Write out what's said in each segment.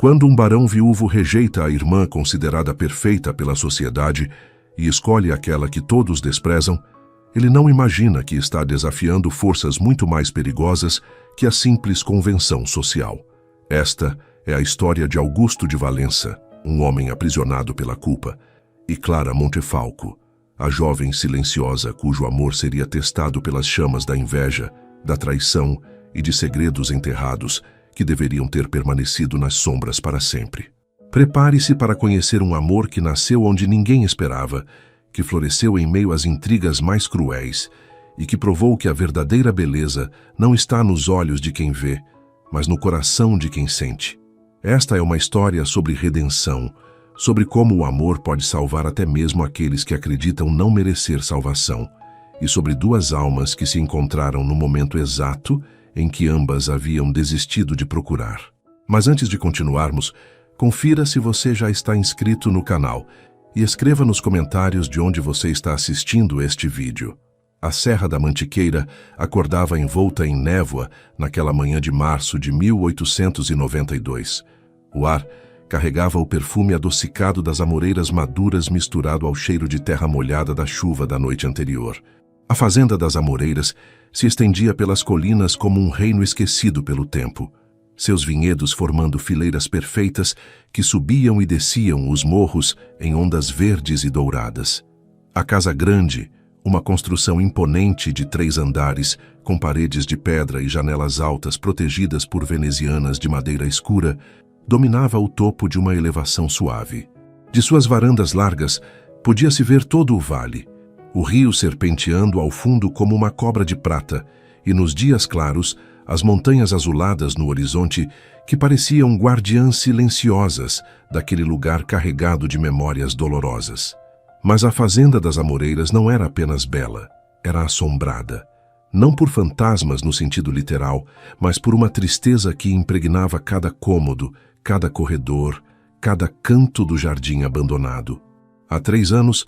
Quando um barão viúvo rejeita a irmã considerada perfeita pela sociedade e escolhe aquela que todos desprezam, ele não imagina que está desafiando forças muito mais perigosas que a simples convenção social. Esta é a história de Augusto de Valença, um homem aprisionado pela culpa, e Clara Montefalco, a jovem silenciosa cujo amor seria testado pelas chamas da inveja, da traição e de segredos enterrados que deveriam ter permanecido nas sombras para sempre. Prepare-se para conhecer um amor que nasceu onde ninguém esperava, que floresceu em meio às intrigas mais cruéis e que provou que a verdadeira beleza não está nos olhos de quem vê, mas no coração de quem sente. Esta é uma história sobre redenção, sobre como o amor pode salvar até mesmo aqueles que acreditam não merecer salvação, e sobre duas almas que se encontraram no momento exato em que ambas haviam desistido de procurar. Mas antes de continuarmos, confira se você já está inscrito no canal e escreva nos comentários de onde você está assistindo este vídeo. A Serra da Mantiqueira acordava envolta em névoa naquela manhã de março de 1892. O ar carregava o perfume adocicado das amoreiras maduras misturado ao cheiro de terra molhada da chuva da noite anterior. A fazenda das Amoreiras se estendia pelas colinas como um reino esquecido pelo tempo, seus vinhedos formando fileiras perfeitas que subiam e desciam os morros em ondas verdes e douradas. A casa grande, uma construção imponente de 3 andares, com paredes de pedra e janelas altas protegidas por venezianas de madeira escura, dominava o topo de uma elevação suave. De suas varandas largas, podia-se ver todo o vale, o rio serpenteando ao fundo como uma cobra de prata, e nos dias claros, as montanhas azuladas no horizonte que pareciam guardiãs silenciosas daquele lugar carregado de memórias dolorosas. Mas a fazenda das Amoreiras não era apenas bela, era assombrada. Não por fantasmas no sentido literal, mas por uma tristeza que impregnava cada cômodo, cada corredor, cada canto do jardim abandonado. Há 3 anos,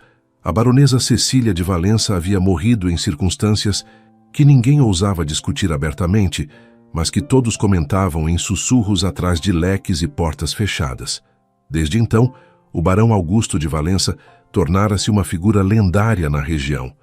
a baronesa Cecília de Valença havia morrido em circunstâncias que ninguém ousava discutir abertamente, mas que todos comentavam em sussurros atrás de leques e portas fechadas. Desde então, o barão Augusto de Valença tornara-se uma figura lendária na região,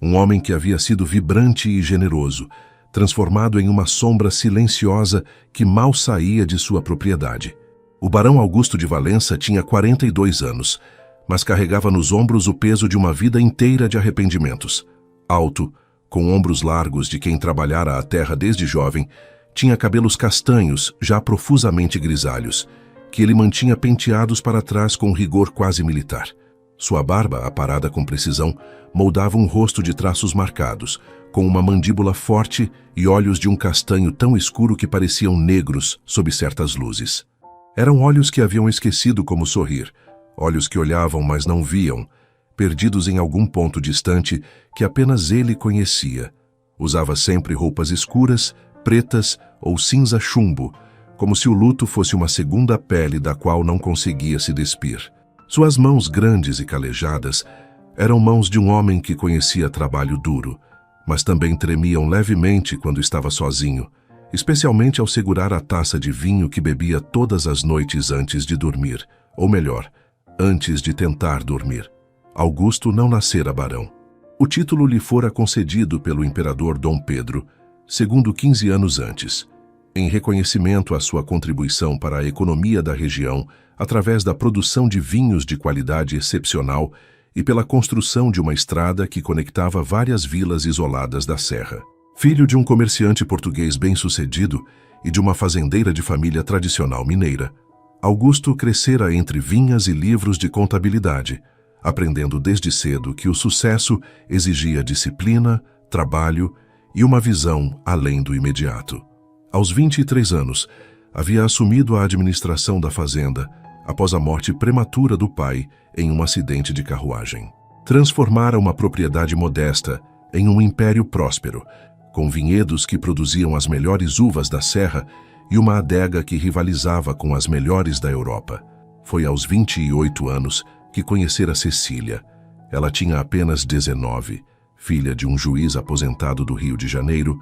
um homem que havia sido vibrante e generoso, transformado em uma sombra silenciosa que mal saía de sua propriedade. O barão Augusto de Valença tinha 42 anos, mas carregava nos ombros o peso de uma vida inteira de arrependimentos. Alto, com ombros largos de quem trabalhara a terra desde jovem, tinha cabelos castanhos, já profusamente grisalhos, que ele mantinha penteados para trás com rigor quase militar. Sua barba, aparada com precisão, moldava um rosto de traços marcados, com uma mandíbula forte e olhos de um castanho tão escuro que pareciam negros sob certas luzes. Eram olhos que haviam esquecido como sorrir, olhos que olhavam mas não viam, perdidos em algum ponto distante que apenas ele conhecia. Usava sempre roupas escuras, pretas ou cinza chumbo, como se o luto fosse uma segunda pele da qual não conseguia se despir. Suas mãos grandes e calejadas eram mãos de um homem que conhecia trabalho duro, mas também tremiam levemente quando estava sozinho, especialmente ao segurar a taça de vinho que bebia todas as noites antes de dormir, ou melhor, antes de tentar dormir. Augusto não nascera barão. O título lhe fora concedido pelo imperador Dom Pedro, segundo 15 anos antes, em reconhecimento à sua contribuição para a economia da região através da produção de vinhos de qualidade excepcional e pela construção de uma estrada que conectava várias vilas isoladas da serra. Filho de um comerciante português bem-sucedido e de uma fazendeira de família tradicional mineira, Augusto crescera entre vinhas e livros de contabilidade, aprendendo desde cedo que o sucesso exigia disciplina, trabalho e uma visão além do imediato. Aos 23 anos, havia assumido a administração da fazenda após a morte prematura do pai em um acidente de carruagem. Transformara uma propriedade modesta em um império próspero, com vinhedos que produziam as melhores uvas da serra e uma adega que rivalizava com as melhores da Europa. Foi aos 28 anos que conhecera Cecília. Ela tinha apenas 19, filha de um juiz aposentado do Rio de Janeiro,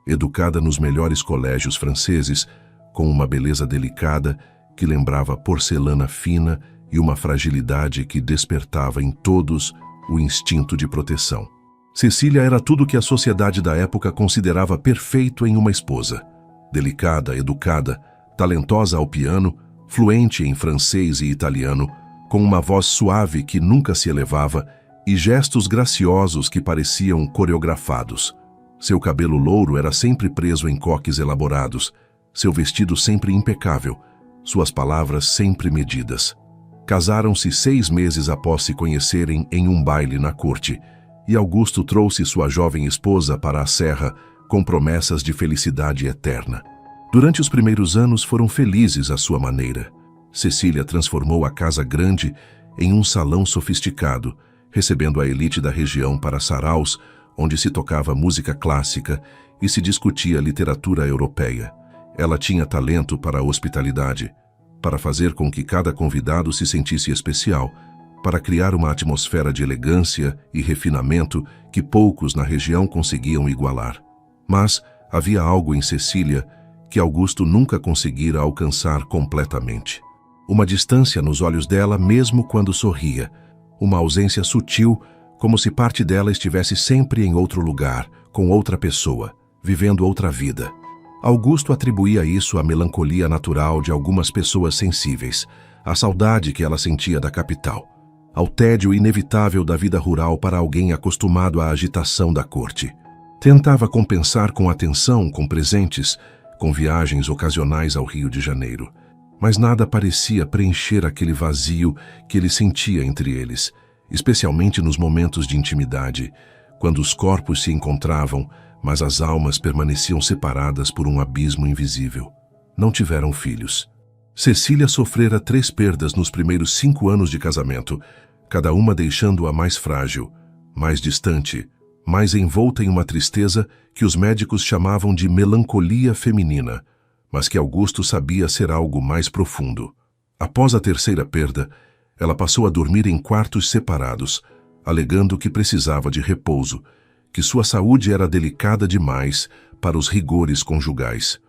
educada nos melhores colégios franceses, com uma beleza delicada que lembrava porcelana fina e uma fragilidade que despertava em todos o instinto de proteção. Cecília era tudo que a sociedade da época considerava perfeito em uma esposa. Delicada, educada, talentosa ao piano, fluente em francês e italiano, com uma voz suave que nunca se elevava e gestos graciosos que pareciam coreografados. Seu cabelo louro era sempre preso em coques elaborados, seu vestido sempre impecável, suas palavras sempre medidas. Casaram-se 6 meses após se conhecerem em um baile na corte, e Augusto trouxe sua jovem esposa para a serra com promessas de felicidade eterna. Durante os primeiros anos foram felizes à sua maneira. Cecília transformou a casa grande em um salão sofisticado, recebendo a elite da região para saraus, onde se tocava música clássica e se discutia literatura europeia. Ela tinha talento para a hospitalidade, para fazer com que cada convidado se sentisse especial, para criar uma atmosfera de elegância e refinamento que poucos na região conseguiam igualar. Mas havia algo em Cecília que Augusto nunca conseguira alcançar completamente. Uma distância nos olhos dela mesmo quando sorria, uma ausência sutil, como se parte dela estivesse sempre em outro lugar, com outra pessoa, vivendo outra vida. Augusto atribuía isso à melancolia natural de algumas pessoas sensíveis, à saudade que ela sentia da capital, ao tédio inevitável da vida rural para alguém acostumado à agitação da corte. Tentava compensar com atenção, com presentes, com viagens ocasionais ao Rio de Janeiro. Mas nada parecia preencher aquele vazio que ele sentia entre eles, especialmente nos momentos de intimidade, quando os corpos se encontravam, mas as almas permaneciam separadas por um abismo invisível. Não tiveram filhos. Cecília sofrera 3 perdas nos primeiros 5 anos de casamento, cada uma deixando-a mais frágil, mais distante, mais envolta em uma tristeza que os médicos chamavam de melancolia feminina, mas que Augusto sabia ser algo mais profundo. Após a 3ª perda, ela passou a dormir em quartos separados, alegando que precisava de repouso, que sua saúde era delicada demais para os rigores conjugais.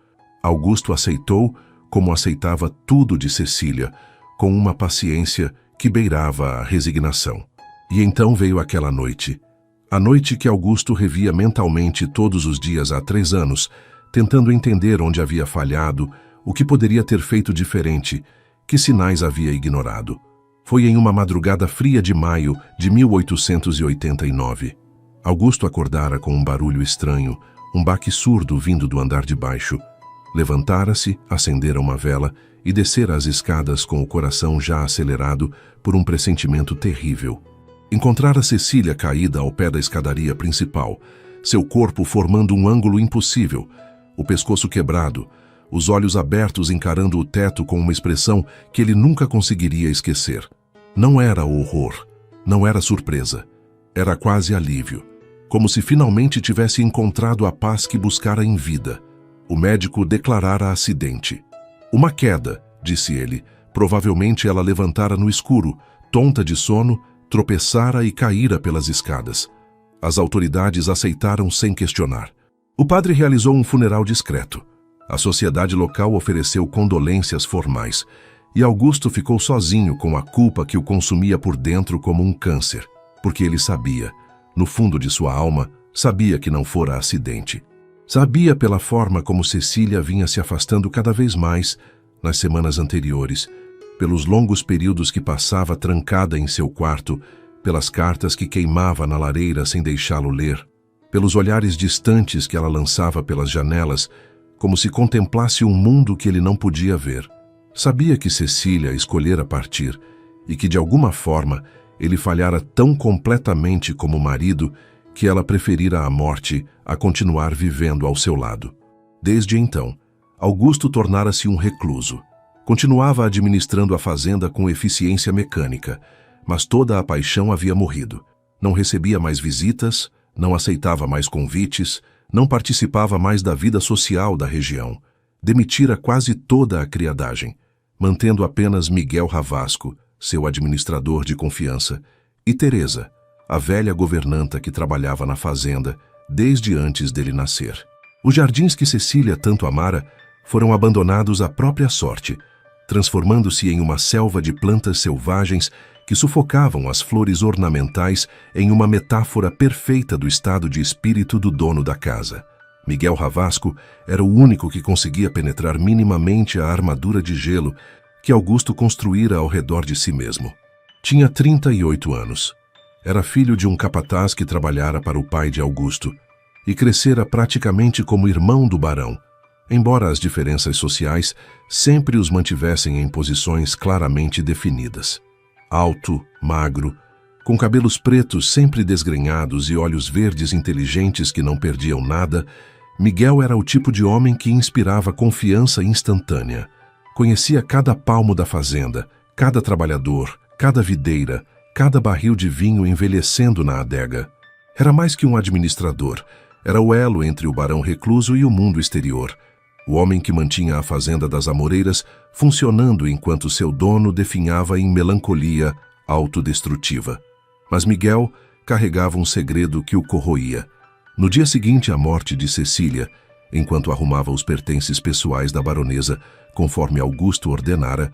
Augusto aceitou, como aceitava tudo de Cecília, com uma paciência que beirava a resignação. E então veio aquela noite. A noite que Augusto revia mentalmente todos os dias há 3 anos, tentando entender onde havia falhado, o que poderia ter feito diferente, que sinais havia ignorado. Foi em uma madrugada fria de maio de 1889. Augusto acordara com um barulho estranho, um baque surdo vindo do andar de baixo. Levantara-se, acendera uma vela e descera as escadas com o coração já acelerado por um pressentimento terrível. Encontrara Cecília caída ao pé da escadaria principal, seu corpo formando um ângulo impossível, o pescoço quebrado, os olhos abertos encarando o teto com uma expressão que ele nunca conseguiria esquecer. Não era horror, não era surpresa, era quase alívio, como se finalmente tivesse encontrado a paz que buscara em vida. O médico declarara acidente. Uma queda, disse ele, provavelmente ela levantara no escuro, tonta de sono, tropeçara e caíra pelas escadas. As autoridades aceitaram sem questionar. O padre realizou um funeral discreto. A sociedade local ofereceu condolências formais, e Augusto ficou sozinho com a culpa que o consumia por dentro como um câncer, porque ele sabia, no fundo de sua alma, sabia que não fora acidente. Sabia pela forma como Cecília vinha se afastando cada vez mais nas semanas anteriores, pelos longos períodos que passava trancada em seu quarto, pelas cartas que queimava na lareira sem deixá-lo ler, pelos olhares distantes que ela lançava pelas janelas, como se contemplasse um mundo que ele não podia ver. Sabia que Cecília escolhera partir e que, de alguma forma, ele falhara tão completamente como marido que ela preferira a morte a continuar vivendo ao seu lado. Desde então, Augusto tornara-se um recluso. Continuava administrando a fazenda com eficiência mecânica, mas toda a paixão havia morrido. Não recebia mais visitas, não aceitava mais convites, não participava mais da vida social da região. Demitira quase toda a criadagem, mantendo apenas Miguel Ravasco, seu administrador de confiança, e Teresa, a velha governanta que trabalhava na fazenda desde antes dele nascer. Os jardins que Cecília tanto amara foram abandonados à própria sorte, transformando-se em uma selva de plantas selvagens que sufocavam as flores ornamentais em uma metáfora perfeita do estado de espírito do dono da casa. Miguel Ravasco era o único que conseguia penetrar minimamente a armadura de gelo que Augusto construíra ao redor de si mesmo. Tinha 38 anos. Era filho de um capataz que trabalhara para o pai de Augusto e crescera praticamente como irmão do barão, embora as diferenças sociais sempre os mantivessem em posições claramente definidas. Alto, magro, com cabelos pretos sempre desgrenhados e olhos verdes inteligentes que não perdiam nada, Miguel era o tipo de homem que inspirava confiança instantânea. Conhecia cada palmo da fazenda, cada trabalhador, cada videira, cada barril de vinho envelhecendo na adega. Era mais que um administrador, era o elo entre o barão recluso e o mundo exterior. O homem que mantinha a fazenda das Amoreiras funcionando enquanto seu dono definhava em melancolia autodestrutiva. Mas Miguel carregava um segredo que o corroía. No dia seguinte à morte de Cecília, enquanto arrumava os pertences pessoais da baronesa, conforme Augusto ordenara,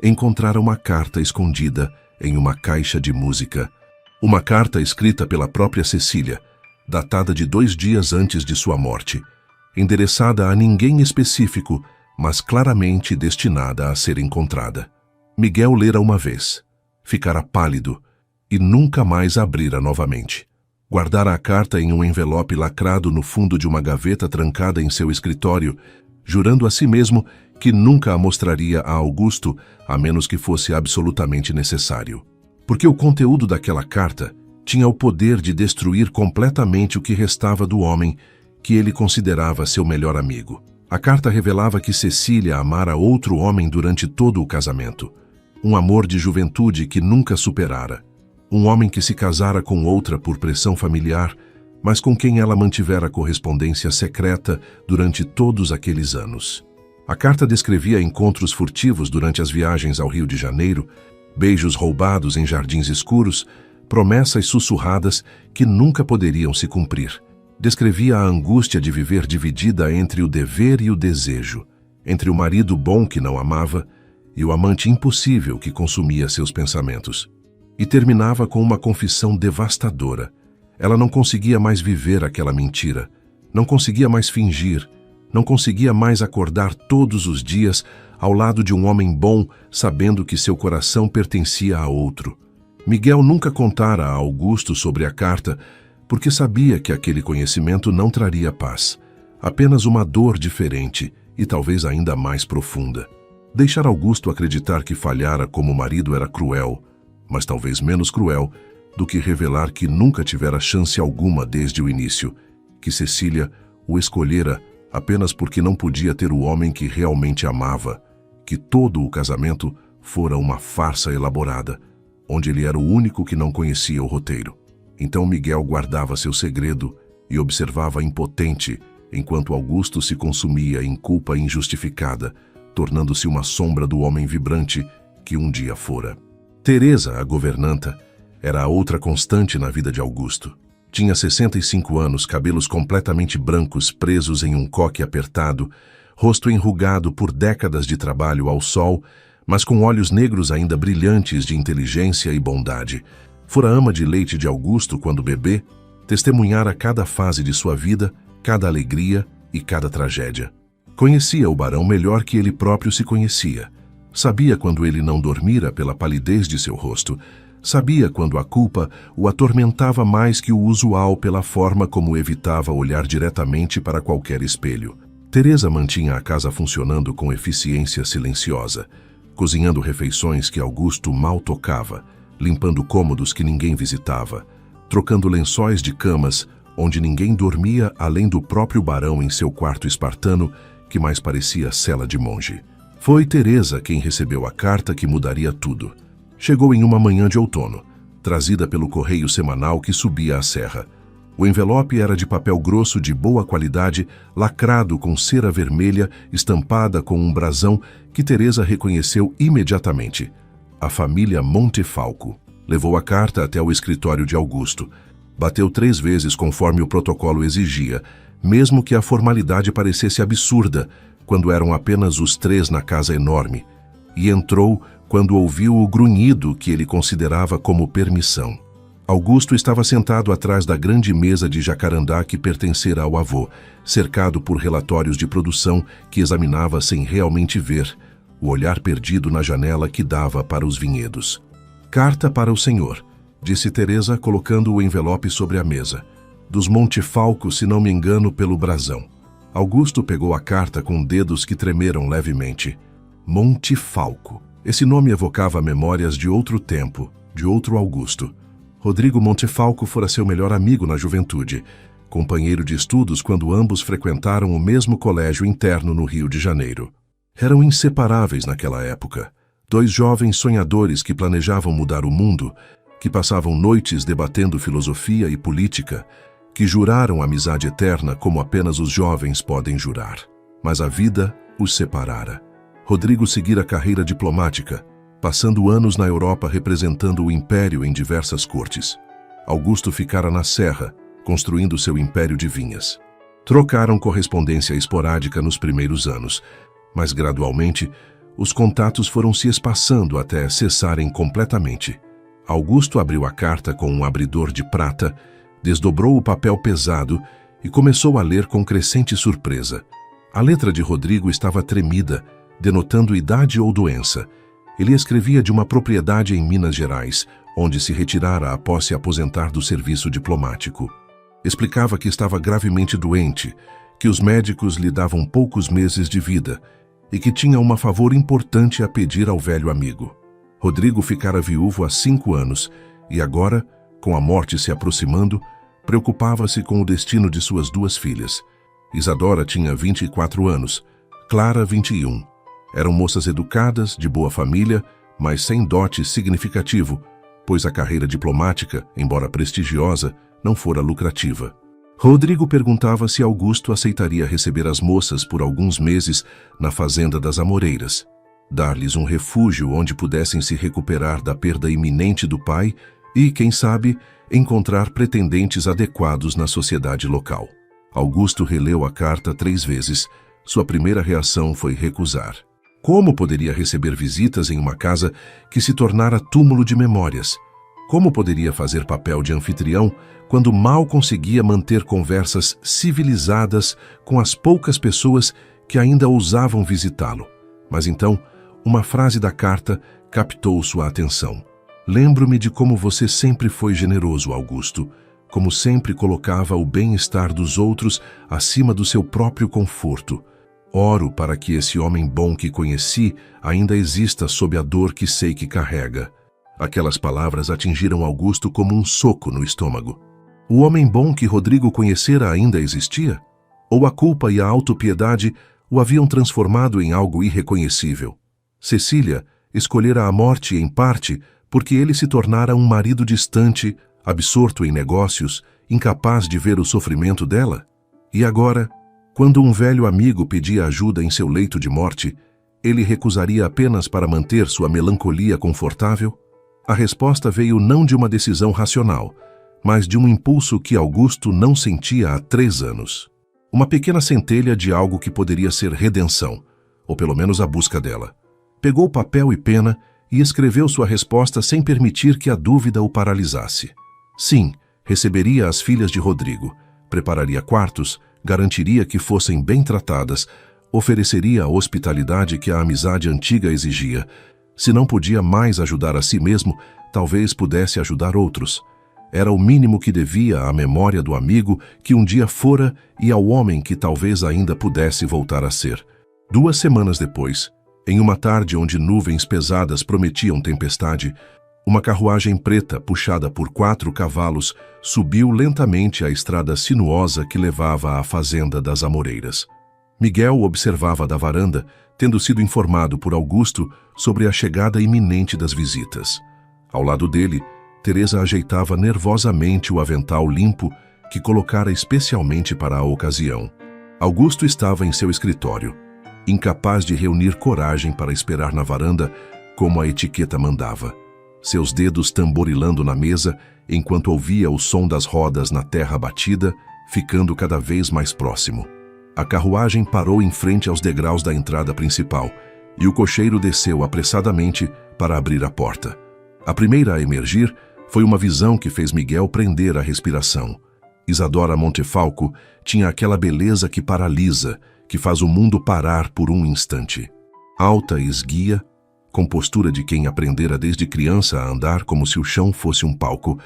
encontrara uma carta escondida em uma caixa de música. Uma carta escrita pela própria Cecília, datada de 2 dias antes de sua morte, endereçada a ninguém específico, mas claramente destinada a ser encontrada. Miguel lera uma vez, ficara pálido e nunca mais abrira novamente. Guardara a carta em um envelope lacrado no fundo de uma gaveta trancada em seu escritório, jurando a si mesmo que nunca a mostraria a Augusto, a menos que fosse absolutamente necessário. Porque o conteúdo daquela carta tinha o poder de destruir completamente o que restava do homem que ele considerava seu melhor amigo. A carta revelava que Cecília amara outro homem durante todo o casamento. Um amor de juventude que nunca superara. Um homem que se casara com outra por pressão familiar, mas com quem ela mantivera correspondência secreta durante todos aqueles anos. A carta descrevia encontros furtivos durante as viagens ao Rio de Janeiro, beijos roubados em jardins escuros, promessas sussurradas que nunca poderiam se cumprir. Descrevia a angústia de viver dividida entre o dever e o desejo, entre o marido bom que não amava e o amante impossível que consumia seus pensamentos. E terminava com uma confissão devastadora. Ela não conseguia mais viver aquela mentira, não conseguia mais fingir, não conseguia mais acordar todos os dias ao lado de um homem bom, sabendo que seu coração pertencia a outro. Miguel nunca contara a Augusto sobre a carta, porque sabia que aquele conhecimento não traria paz, apenas uma dor diferente e talvez ainda mais profunda. Deixar Augusto acreditar que falhara como marido era cruel, mas talvez menos cruel do que revelar que nunca tivera chance alguma desde o início, que Cecília o escolhera apenas porque não podia ter o homem que realmente amava, que todo o casamento fora uma farsa elaborada, onde ele era o único que não conhecia o roteiro. Então Miguel guardava seu segredo e observava impotente, enquanto Augusto se consumia em culpa injustificada, tornando-se uma sombra do homem vibrante que um dia fora. Teresa, a governanta, era a outra constante na vida de Augusto. Tinha 65 anos, cabelos completamente brancos presos em um coque apertado, rosto enrugado por décadas de trabalho ao sol, mas com olhos negros ainda brilhantes de inteligência e bondade. Fora ama de leite de Augusto quando bebê, testemunhara cada fase de sua vida, cada alegria e cada tragédia. Conhecia o barão melhor que ele próprio se conhecia. Sabia quando ele não dormira pela palidez de seu rosto. Sabia quando a culpa o atormentava mais que o usual pela forma como evitava olhar diretamente para qualquer espelho. Teresa mantinha a casa funcionando com eficiência silenciosa, cozinhando refeições que Augusto mal tocava, limpando cômodos que ninguém visitava, trocando lençóis de camas onde ninguém dormia além do próprio barão em seu quarto espartano, que mais parecia cela de monge. Foi Teresa quem recebeu a carta que mudaria tudo. Chegou em uma manhã de outono, trazida pelo correio semanal que subia a serra. O envelope era de papel grosso de boa qualidade, lacrado com cera vermelha, estampada com um brasão que Teresa reconheceu imediatamente. A família Montefalco. Levou a carta até o escritório de Augusto. Bateu 3 vezes conforme o protocolo exigia, mesmo que a formalidade parecesse absurda, quando eram apenas os 3 na casa enorme. e entrou quando ouviu o grunhido que ele considerava como permissão. Augusto estava sentado atrás da grande mesa de jacarandá que pertencera ao avô, cercado por relatórios de produção que examinava sem realmente ver, o olhar perdido na janela que dava para os vinhedos. "Carta para o senhor", disse Teresa, colocando o envelope sobre a mesa. "Dos Montefalco, se não me engano, pelo brasão." Augusto pegou a carta com dedos que tremeram levemente. Montefalco. Esse nome evocava memórias de outro tempo, de outro Augusto. Rodrigo Montefalco fora seu melhor amigo na juventude, companheiro de estudos quando ambos frequentaram o mesmo colégio interno no Rio de Janeiro. Eram inseparáveis naquela época. Dois jovens sonhadores que planejavam mudar o mundo, que passavam noites debatendo filosofia e política, que juraram amizade eterna como apenas os jovens podem jurar. Mas a vida os separara. Rodrigo seguira carreira diplomática, passando anos na Europa representando o império em diversas cortes. Augusto ficara na Serra, construindo seu império de vinhas. Trocaram correspondência esporádica nos primeiros anos, mas gradualmente os contatos foram se espaçando até cessarem completamente. Augusto abriu a carta com um abridor de prata, desdobrou o papel pesado e começou a ler com crescente surpresa. A letra de Rodrigo estava tremida, denotando idade ou doença. Ele escrevia de uma propriedade em Minas Gerais, onde se retirara após se aposentar do serviço diplomático. Explicava que estava gravemente doente, que os médicos lhe davam poucos meses de vida e que tinha um favor importante a pedir ao velho amigo. Rodrigo ficara viúvo há 5 anos e agora, com a morte se aproximando, preocupava-se com o destino de suas 2 filhas. Isadora tinha 24 anos, Clara 21. Eram moças educadas, de boa família, mas sem dote significativo, pois a carreira diplomática, embora prestigiosa, não fora lucrativa. Rodrigo perguntava se Augusto aceitaria receber as moças por alguns meses na fazenda das Amoreiras, dar-lhes um refúgio onde pudessem se recuperar da perda iminente do pai e, quem sabe, encontrar pretendentes adequados na sociedade local. Augusto releu a carta 3 vezes. Sua primeira reação foi recusar. Como poderia receber visitas em uma casa que se tornara túmulo de memórias? Como poderia fazer papel de anfitrião quando mal conseguia manter conversas civilizadas com as poucas pessoas que ainda ousavam visitá-lo? Mas então, uma frase da carta captou sua atenção. "Lembro-me de como você sempre foi generoso, Augusto, como sempre colocava o bem-estar dos outros acima do seu próprio conforto. Oro para que esse homem bom que conheci ainda exista sob a dor que sei que carrega." Aquelas palavras atingiram Augusto como um soco no estômago. O homem bom que Rodrigo conhecera ainda existia? Ou a culpa e a autopiedade o haviam transformado em algo irreconhecível? Cecília escolhera a morte em parte porque ele se tornara um marido distante, absorto em negócios, incapaz de ver o sofrimento dela? E agora, quando um velho amigo pedia ajuda em seu leito de morte, ele recusaria apenas para manter sua melancolia confortável? A resposta veio não de uma decisão racional, mas de um impulso que Augusto não sentia há 3 anos. Uma pequena centelha de algo que poderia ser redenção, ou pelo menos a busca dela. Pegou papel e pena e escreveu sua resposta sem permitir que a dúvida o paralisasse. Sim, receberia as filhas de Rodrigo, prepararia quartos, garantiria que fossem bem tratadas, ofereceria a hospitalidade que a amizade antiga exigia. Se não podia mais ajudar a si mesmo, talvez pudesse ajudar outros. Era o mínimo que devia à memória do amigo que um dia fora e ao homem que talvez ainda pudesse voltar a ser. 2 semanas depois, em uma tarde onde nuvens pesadas prometiam tempestade, uma carruagem preta puxada por 4 cavalos subiu lentamente a estrada sinuosa que levava à fazenda das Amoreiras. Miguel observava da varanda, tendo sido informado por Augusto sobre a chegada iminente das visitas. Ao lado dele, Teresa ajeitava nervosamente o avental limpo que colocara especialmente para a ocasião. Augusto estava em seu escritório, incapaz de reunir coragem para esperar na varanda como a etiqueta mandava. Seus dedos tamborilando na mesa enquanto ouvia o som das rodas na terra batida, ficando cada vez mais próximo. A carruagem parou em frente aos degraus da entrada principal e o cocheiro desceu apressadamente para abrir a porta. A primeira a emergir foi uma visão que fez Miguel prender a respiração. Isadora Montefalco tinha aquela beleza que paralisa, que faz o mundo parar por um instante. Alta e esguia, com postura de quem aprendera desde criança a andar como se o chão fosse um palco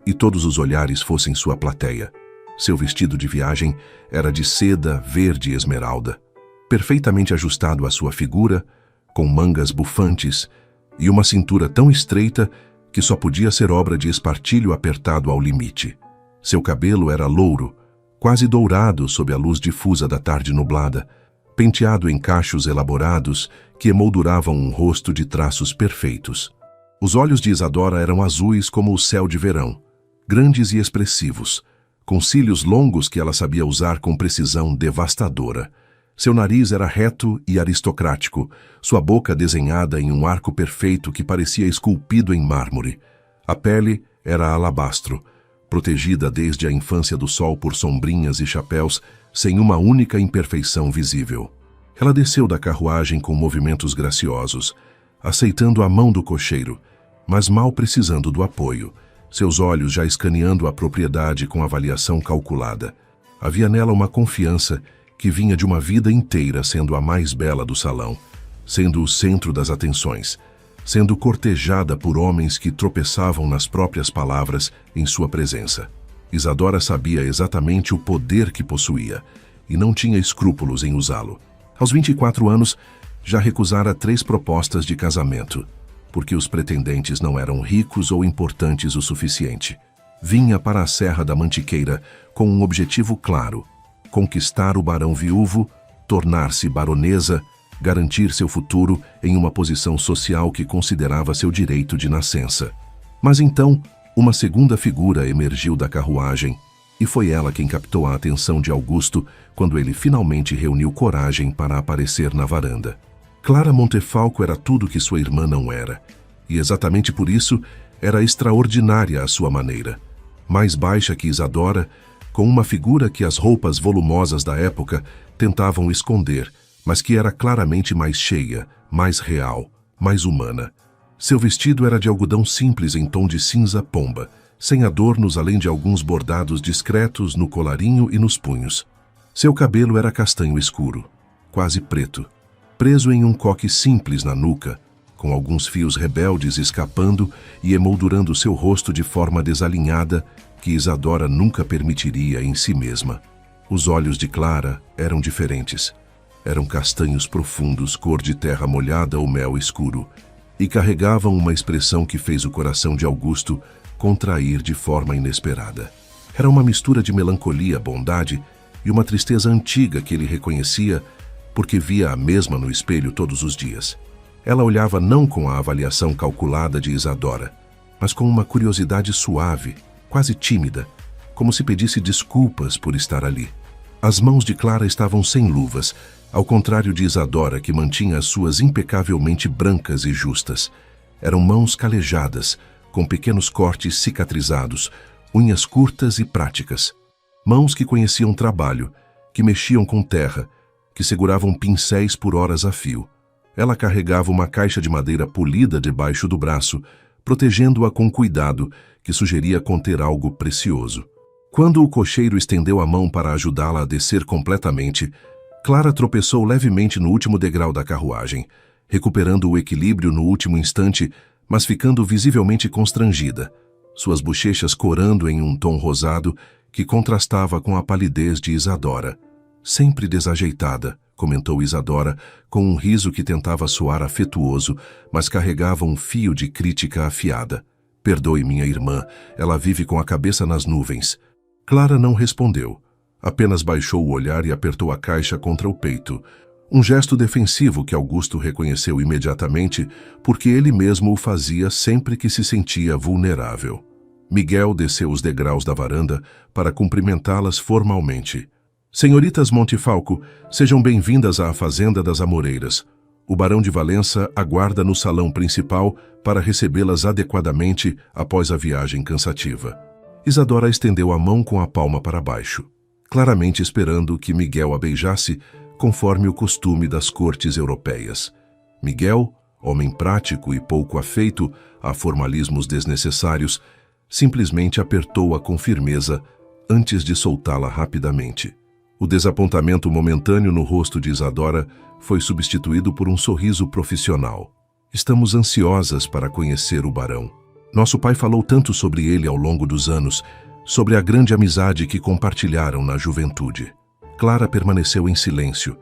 e todos os olhares fossem sua plateia. Seu vestido de viagem era de seda verde esmeralda, perfeitamente ajustado à sua figura, com mangas bufantes e uma cintura tão estreita que só podia ser obra de espartilho apertado ao limite. Seu cabelo era louro, quase dourado sob a luz difusa da tarde nublada, penteado em cachos elaborados que emolduravam um rosto de traços perfeitos. Os olhos de Isadora eram azuis como o céu de verão, grandes e expressivos, com cílios longos que ela sabia usar com precisão devastadora. Seu nariz era reto e aristocrático, sua boca desenhada em um arco perfeito que parecia esculpido em mármore. A pele era alabastro, protegida desde a infância do sol por sombrinhas e chapéus, sem uma única imperfeição visível. Ela desceu da carruagem com movimentos graciosos, aceitando a mão do cocheiro, mas mal precisando do apoio, seus olhos já escaneando a propriedade com avaliação calculada. Havia nela uma confiança que vinha de uma vida inteira sendo a mais bela do salão, sendo o centro das atenções, sendo cortejada por homens que tropeçavam nas próprias palavras em sua presença. Isadora sabia exatamente o poder que possuía e não tinha escrúpulos em usá-lo. Aos 24 anos, já recusara 3 propostas de casamento, porque os pretendentes não eram ricos ou importantes o suficiente. Vinha para a Serra da Mantiqueira com um objetivo claro: conquistar o barão viúvo, tornar-se baronesa, garantir seu futuro em uma posição social que considerava seu direito de nascença. Mas então, uma segunda figura emergiu da carruagem, e foi ela quem captou a atenção de Augusto quando ele finalmente reuniu coragem para aparecer na varanda. Clara Montefalco era tudo que sua irmã não era, e exatamente por isso era extraordinária à sua maneira. Mais baixa que Isadora, com uma figura que as roupas volumosas da época tentavam esconder, mas que era claramente mais cheia, mais real, mais humana. Seu vestido era de algodão simples em tom de cinza pomba, sem adornos além de alguns bordados discretos no colarinho e nos punhos. Seu cabelo era castanho escuro, quase preto, preso em um coque simples na nuca, com alguns fios rebeldes escapando e emoldurando seu rosto de forma desalinhada que Isadora nunca permitiria em si mesma. Os olhos de Clara eram diferentes. Eram castanhos profundos, cor de terra molhada ou mel escuro, e carregavam uma expressão que fez o coração de Augusto contrair de forma inesperada. Era uma mistura de melancolia, bondade e uma tristeza antiga que ele reconhecia porque via a mesma no espelho todos os dias. Ela olhava não com a avaliação calculada de Isadora, mas com uma curiosidade suave, quase tímida, como se pedisse desculpas por estar ali. As mãos de Clara estavam sem luvas, ao contrário de Isadora, que mantinha as suas impecavelmente brancas e justas. Eram mãos calejadas, com pequenos cortes cicatrizados, unhas curtas e práticas. Mãos que conheciam trabalho, que mexiam com terra, que seguravam pincéis por horas a fio. Ela carregava uma caixa de madeira polida debaixo do braço, protegendo-a com cuidado, que sugeria conter algo precioso. Quando o cocheiro estendeu a mão para ajudá-la a descer completamente, Clara tropeçou levemente no último degrau da carruagem, recuperando o equilíbrio no último instante, mas ficando visivelmente constrangida, suas bochechas corando em um tom rosado que contrastava com a palidez de Isadora. Sempre desajeitada, comentou Isadora, com um riso que tentava soar afetuoso, mas carregava um fio de crítica afiada. Perdoe minha irmã, ela vive com a cabeça nas nuvens. Clara não respondeu. Apenas baixou o olhar e apertou a caixa contra o peito. Um gesto defensivo que Augusto reconheceu imediatamente, porque ele mesmo o fazia sempre que se sentia vulnerável. Miguel desceu os degraus da varanda para cumprimentá-las formalmente. Senhoritas Montefalco, sejam bem-vindas à Fazenda das Amoreiras. O barão de Valença aguarda no salão principal para recebê-las adequadamente após a viagem cansativa. Isadora estendeu a mão com a palma para baixo, claramente esperando que Miguel a beijasse, conforme o costume das cortes europeias. Miguel, homem prático e pouco afeito a formalismos desnecessários, simplesmente apertou-a com firmeza antes de soltá-la rapidamente. O desapontamento momentâneo no rosto de Isadora foi substituído por um sorriso profissional. Estamos ansiosas para conhecer o barão. Nosso pai falou tanto sobre ele ao longo dos anos, sobre a grande amizade que compartilharam na juventude. Clara permaneceu em silêncio,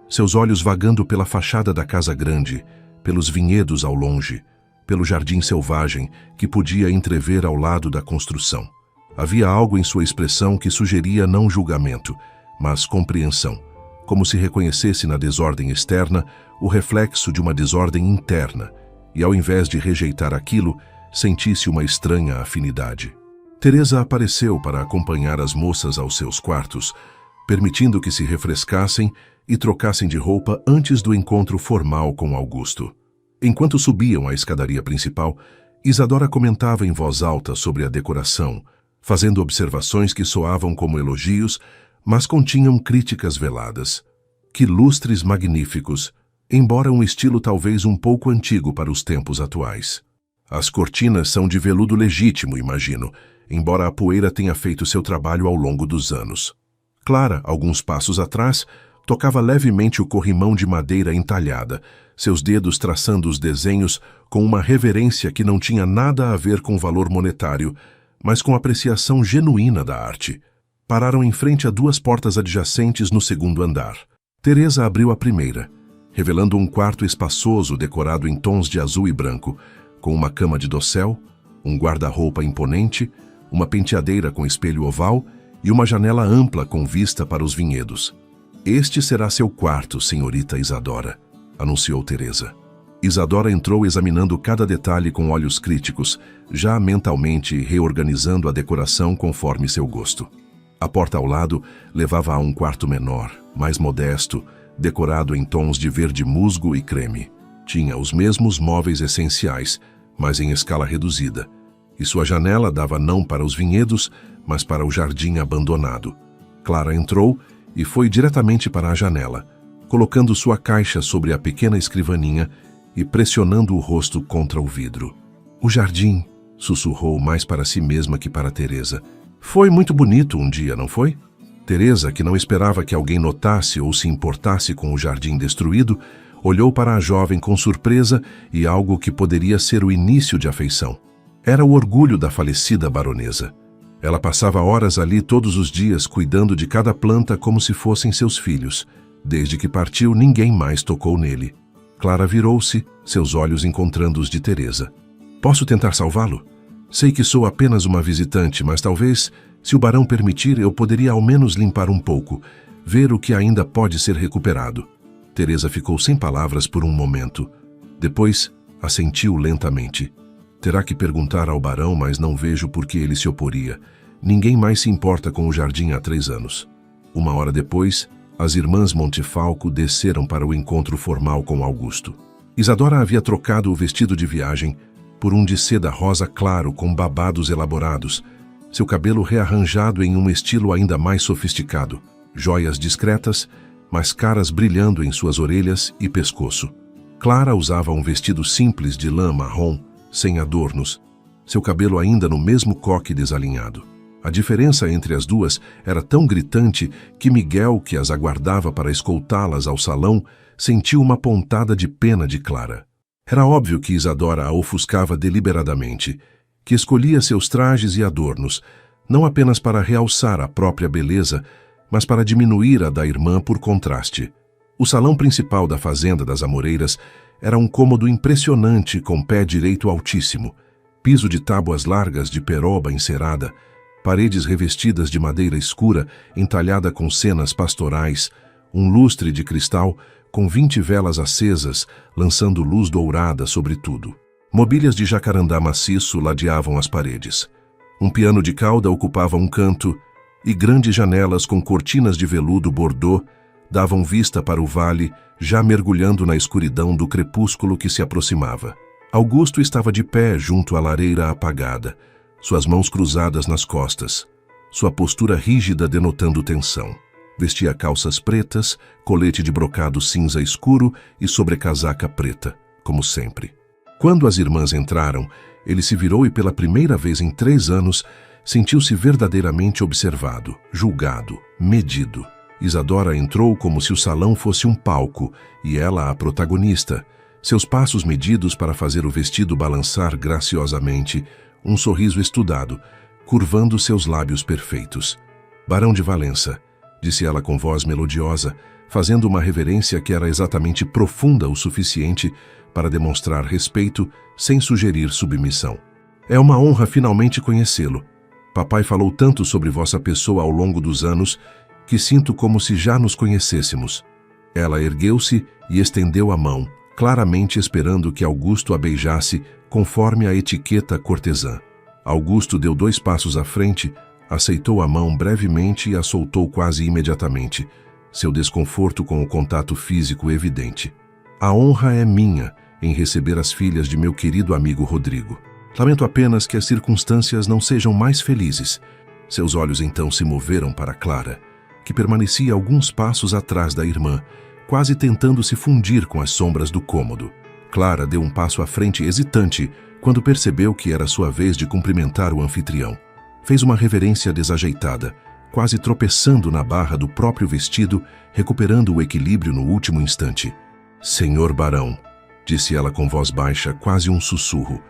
seus olhos vagando pela fachada da casa grande, pelos vinhedos ao longe, pelo jardim selvagem que podia entrever ao lado da construção. Havia algo em sua expressão que sugeria não julgamento, mas compreensão, como se reconhecesse na desordem externa o reflexo de uma desordem interna, e ao invés de rejeitar aquilo, sentisse uma estranha afinidade. Teresa apareceu para acompanhar as moças aos seus quartos, permitindo que se refrescassem e trocassem de roupa antes do encontro formal com Augusto. Enquanto subiam a escadaria principal, Isadora comentava em voz alta sobre a decoração, fazendo observações que soavam como elogios, mas continham críticas veladas. Que lustres magníficos, embora um estilo talvez um pouco antigo para os tempos atuais. As cortinas são de veludo legítimo, imagino, embora a poeira tenha feito seu trabalho ao longo dos anos. Clara, alguns passos atrás, tocava levemente o corrimão de madeira entalhada, seus dedos traçando os desenhos com uma reverência que não tinha nada a ver com valor monetário, mas com apreciação genuína da arte. Pararam em frente a duas portas adjacentes no segundo andar. Teresa abriu a primeira, revelando um quarto espaçoso decorado em tons de azul e branco, com uma cama de dossel, um guarda-roupa imponente, uma penteadeira com espelho oval e uma janela ampla com vista para os vinhedos. "Este será seu quarto, senhorita Isadora", anunciou Teresa. Isadora entrou examinando cada detalhe com olhos críticos, já mentalmente reorganizando a decoração conforme seu gosto. A porta ao lado levava a um quarto menor, mais modesto, decorado em tons de verde musgo e creme. Tinha os mesmos móveis essenciais, mas em escala reduzida, e sua janela dava não para os vinhedos, mas para o jardim abandonado. Clara entrou e foi diretamente para a janela, colocando sua caixa sobre a pequena escrivaninha e pressionando o rosto contra o vidro. "O jardim", sussurrou mais para si mesma que para Teresa. "Foi muito bonito um dia, não foi?" Teresa, que não esperava que alguém notasse ou se importasse com o jardim destruído, olhou para a jovem com surpresa e algo que poderia ser o início de afeição. Era o orgulho da falecida baronesa. Ela passava horas ali todos os dias cuidando de cada planta como se fossem seus filhos. Desde que partiu, ninguém mais tocou nele. Clara virou-se, seus olhos encontrando os de Teresa. "Posso tentar salvá-lo? Sei que sou apenas uma visitante, mas talvez, se o barão permitir, eu poderia ao menos limpar um pouco, ver o que ainda pode ser recuperado." Teresa ficou sem palavras por um momento. Depois, assentiu lentamente. "Terá que perguntar ao barão, mas não vejo por que ele se oporia. Ninguém mais se importa com o jardim há 3 anos. Uma hora depois, as irmãs Montefalco desceram para o encontro formal com Augusto. Isadora havia trocado o vestido de viagem por um de seda rosa claro com babados elaborados, seu cabelo rearranjado em um estilo ainda mais sofisticado, joias discretas, mas caras brilhando em suas orelhas e pescoço. Clara usava um vestido simples de lã marrom, sem adornos, seu cabelo ainda no mesmo coque desalinhado. A diferença entre as duas era tão gritante que Miguel, que as aguardava para escoltá-las ao salão, sentiu uma pontada de pena de Clara. Era óbvio que Isadora a ofuscava deliberadamente, que escolhia seus trajes e adornos, não apenas para realçar a própria beleza, mas para diminuir a da irmã por contraste. O salão principal da Fazenda das Amoreiras era um cômodo impressionante com pé direito altíssimo, piso de tábuas largas de peroba encerada, paredes revestidas de madeira escura entalhada com cenas pastorais, um lustre de cristal com 20 velas acesas lançando luz dourada sobre tudo. Mobílias de jacarandá maciço ladeavam as paredes. Um piano de cauda ocupava um canto e grandes janelas com cortinas de veludo bordô davam vista para o vale, já mergulhando na escuridão do crepúsculo que se aproximava. Augusto estava de pé junto à lareira apagada, suas mãos cruzadas nas costas, sua postura rígida denotando tensão. Vestia calças pretas, colete de brocado cinza escuro e sobrecasaca preta, como sempre. Quando as irmãs entraram, ele se virou e pela primeira vez em 3 anos, sentiu-se verdadeiramente observado, julgado, medido. Isadora entrou como se o salão fosse um palco e ela a protagonista, seus passos medidos para fazer o vestido balançar graciosamente, um sorriso estudado, curvando seus lábios perfeitos. Barão de Valença, disse ela com voz melodiosa, fazendo uma reverência que era exatamente profunda o suficiente para demonstrar respeito sem sugerir submissão. É uma honra finalmente conhecê-lo. Papai falou tanto sobre vossa pessoa ao longo dos anos que sinto como se já nos conhecêssemos. Ela ergueu-se e estendeu a mão, claramente esperando que Augusto a beijasse conforme a etiqueta cortesã. Augusto deu 2 passos à frente, aceitou a mão brevemente e a soltou quase imediatamente, seu desconforto com o contato físico evidente. A honra é minha em receber as filhas de meu querido amigo Rodrigo. Lamento apenas que as circunstâncias não sejam mais felizes. Seus olhos então se moveram para Clara, que permanecia alguns passos atrás da irmã, quase tentando se fundir com as sombras do cômodo. Clara deu um passo à frente hesitante quando percebeu que era sua vez de cumprimentar o anfitrião. Fez uma reverência desajeitada, quase tropeçando na barra do próprio vestido, recuperando o equilíbrio no último instante. Senhor Barão, disse ela com voz baixa, quase um sussurro,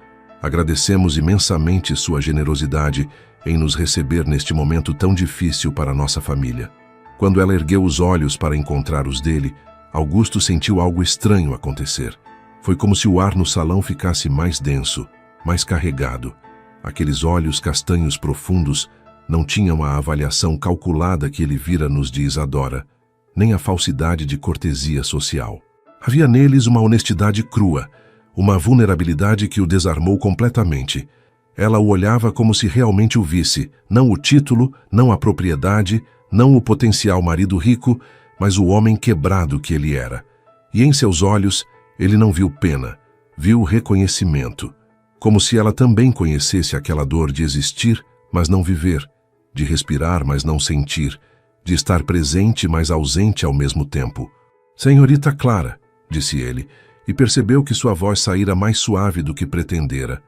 agradecemos imensamente sua generosidade em nos receber neste momento tão difícil para nossa família. Quando ela ergueu os olhos para encontrar os dele, Augusto sentiu algo estranho acontecer. Foi como se o ar no salão ficasse mais denso, mais carregado. Aqueles olhos castanhos profundos não tinham a avaliação calculada que ele vira nos de Isadora, nem a falsidade de cortesia social. Havia neles uma honestidade crua, uma vulnerabilidade que o desarmou completamente. Ela o olhava como se realmente o visse, não o título, não a propriedade, não o potencial marido rico, mas o homem quebrado que ele era. E em seus olhos, ele não viu pena, viu reconhecimento. Como se ela também conhecesse aquela dor de existir, mas não viver, de respirar, mas não sentir, de estar presente, mas ausente ao mesmo tempo. Senhorita Clara, disse ele, e percebeu que sua voz saíra mais suave do que pretendera.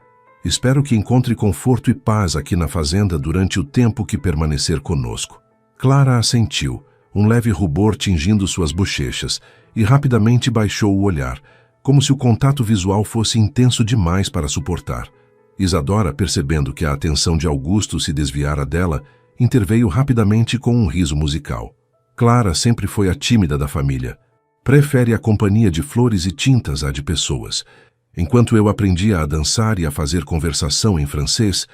Espero que encontre conforto e paz aqui na fazenda durante o tempo que permanecer conosco. Clara assentiu, um leve rubor tingindo suas bochechas, e rapidamente baixou o olhar, como se o contato visual fosse intenso demais para suportar. Isadora, percebendo que a atenção de Augusto se desviara dela, interveio rapidamente com um riso musical. Clara sempre foi a tímida da família. Prefere a companhia de flores e tintas à de pessoas. Enquanto eu aprendia a dançar e a fazer conversação em francês,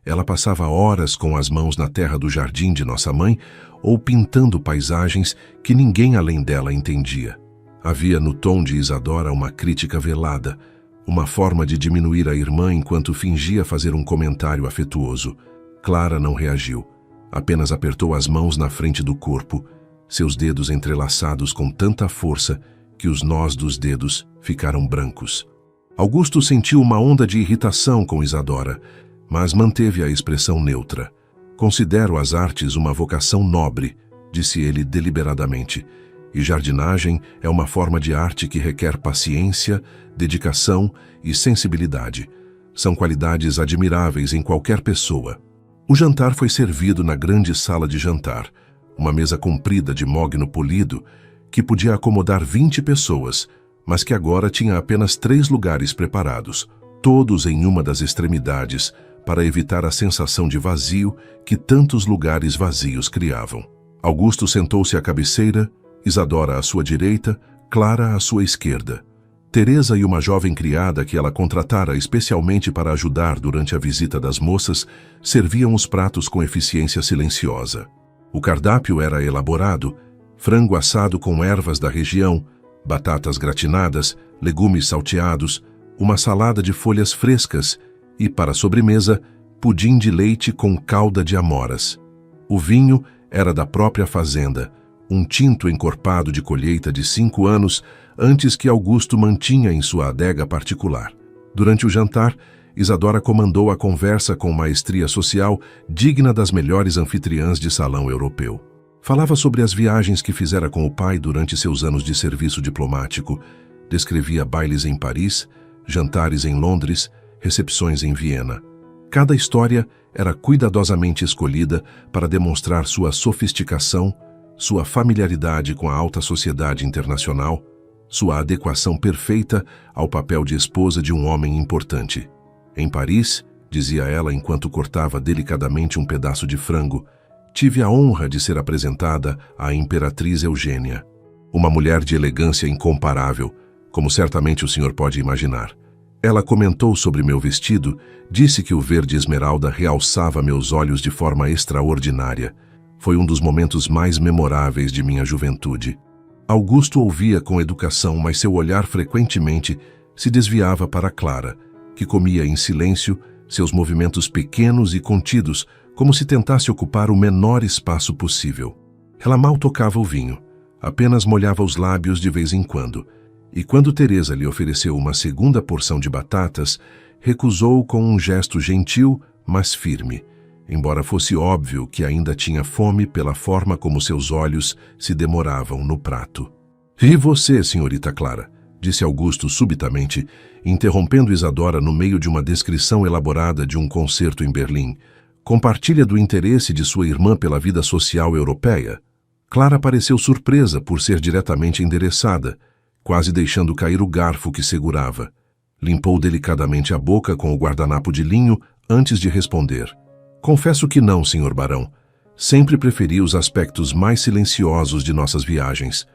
ela passava horas com as mãos na terra do jardim de nossa mãe ou pintando paisagens que ninguém além dela entendia. Havia no tom de Isadora uma crítica velada, uma forma de diminuir a irmã enquanto fingia fazer um comentário afetuoso. Clara não reagiu, apenas apertou as mãos na frente do corpo, seus dedos entrelaçados com tanta força que os nós dos dedos ficaram brancos. Augusto sentiu uma onda de irritação com Isadora, mas manteve a expressão neutra. Considero as artes uma vocação nobre, disse ele deliberadamente, e jardinagem é uma forma de arte que requer paciência, dedicação e sensibilidade. São qualidades admiráveis em qualquer pessoa. O jantar foi servido na grande sala de jantar, uma mesa comprida de mogno polido que podia acomodar 20 pessoas, mas que agora tinha apenas 3 lugares preparados, todos em uma das extremidades, para evitar a sensação de vazio que tantos lugares vazios criavam. Augusto sentou-se à cabeceira, Isadora à sua direita, Clara à sua esquerda. Teresa e uma jovem criada que ela contratara especialmente para ajudar durante a visita das moças serviam os pratos com eficiência silenciosa. O cardápio era elaborado, frango assado com ervas da região, batatas gratinadas, legumes salteados, uma salada de folhas frescas e, para a sobremesa, pudim de leite com calda de amoras. O vinho era da própria fazenda, um tinto encorpado de colheita de 5 anos antes que Augusto mantinha em sua adega particular. Durante o jantar, Isadora comandou a conversa com maestria social digna das melhores anfitriãs de salão europeu. Falava sobre as viagens que fizera com o pai durante seus anos de serviço diplomático, descrevia bailes em Paris, jantares em Londres, recepções em Viena. Cada história era cuidadosamente escolhida para demonstrar sua sofisticação, sua familiaridade com a alta sociedade internacional, sua adequação perfeita ao papel de esposa de um homem importante. Em Paris, dizia ela enquanto cortava delicadamente um pedaço de frango, tive a honra de ser apresentada à Imperatriz Eugênia, uma mulher de elegância incomparável, como certamente o senhor pode imaginar. Ela comentou sobre meu vestido, disse que o verde esmeralda realçava meus olhos de forma extraordinária. Foi um dos momentos mais memoráveis de minha juventude. Augusto ouvia com educação, mas seu olhar frequentemente se desviava para Clara, que comia em silêncio, seus movimentos pequenos e contidos, como se tentasse ocupar o menor espaço possível. Ela mal tocava o vinho, apenas molhava os lábios de vez em quando, e quando Teresa lhe ofereceu uma segunda porção de batatas, recusou com um gesto gentil, mas firme, embora fosse óbvio que ainda tinha fome pela forma como seus olhos se demoravam no prato. E você, senhorita Clara? Disse Augusto subitamente, interrompendo Isadora no meio de uma descrição elaborada de um concerto em Berlim. Compartilha do interesse de sua irmã pela vida social europeia? Clara pareceu surpresa por ser diretamente endereçada, quase deixando cair o garfo que segurava. Limpou delicadamente a boca com o guardanapo de linho antes de responder. Confesso que não, senhor barão. Sempre preferi os aspectos mais silenciosos de nossas viagens.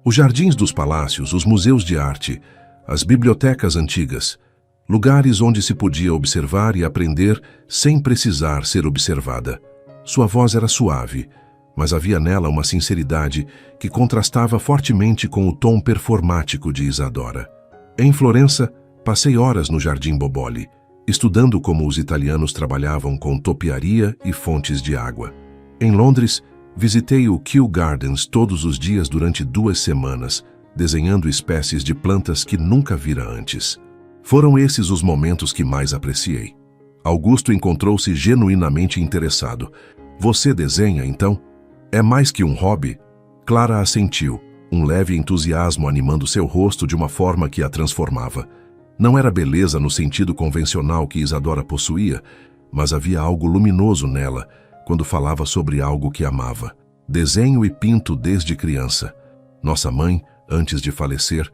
Os jardins dos palácios, os museus de arte, as bibliotecas antigas, lugares onde se podia observar e aprender sem precisar ser observada. Sua voz era suave, mas havia nela uma sinceridade que contrastava fortemente com o tom performático de Isadora. Em Florença, passei horas no Jardim Boboli, estudando como os italianos trabalhavam com topiaria e fontes de água. Em Londres, visitei o Kew Gardens todos os dias durante 2 semanas, desenhando espécies de plantas que nunca vira antes. Foram esses os momentos que mais apreciei. Augusto encontrou-se genuinamente interessado. Você desenha, então? É mais que um hobby? Clara assentiu, um leve entusiasmo animando seu rosto de uma forma que a transformava. Não era beleza no sentido convencional que Isadora possuía, mas havia algo luminoso nela quando falava sobre algo que amava. Desenho e pinto desde criança. Nossa mãe, antes de falecer,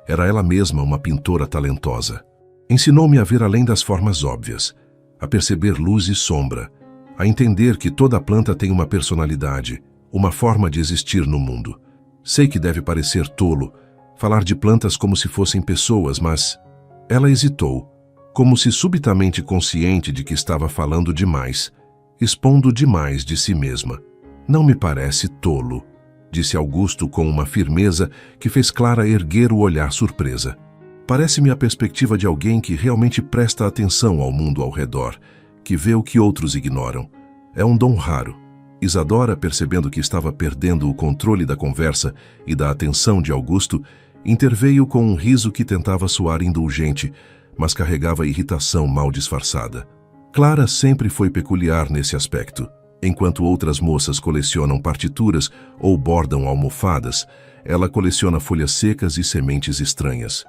era ela mesma uma pintora talentosa. Ensinou-me a ver além das formas óbvias, a perceber luz e sombra, a entender que toda planta tem uma personalidade, uma forma de existir no mundo. Sei que deve parecer tolo falar de plantas como se fossem pessoas, mas ela hesitou, como se subitamente consciente de que estava falando demais, expondo demais de si mesma. Não me parece tolo, disse Augusto com uma firmeza que fez Clara erguer o olhar surpresa. Parece-me a perspectiva de alguém que realmente presta atenção ao mundo ao redor, que vê o que outros ignoram. É um dom raro. Isadora, percebendo que estava perdendo o controle da conversa e da atenção de Augusto, interveio com um riso que tentava soar indulgente, mas carregava irritação mal disfarçada. Clara sempre foi peculiar nesse aspecto. Enquanto outras moças colecionam partituras ou bordam almofadas, ela coleciona folhas secas e sementes estranhas.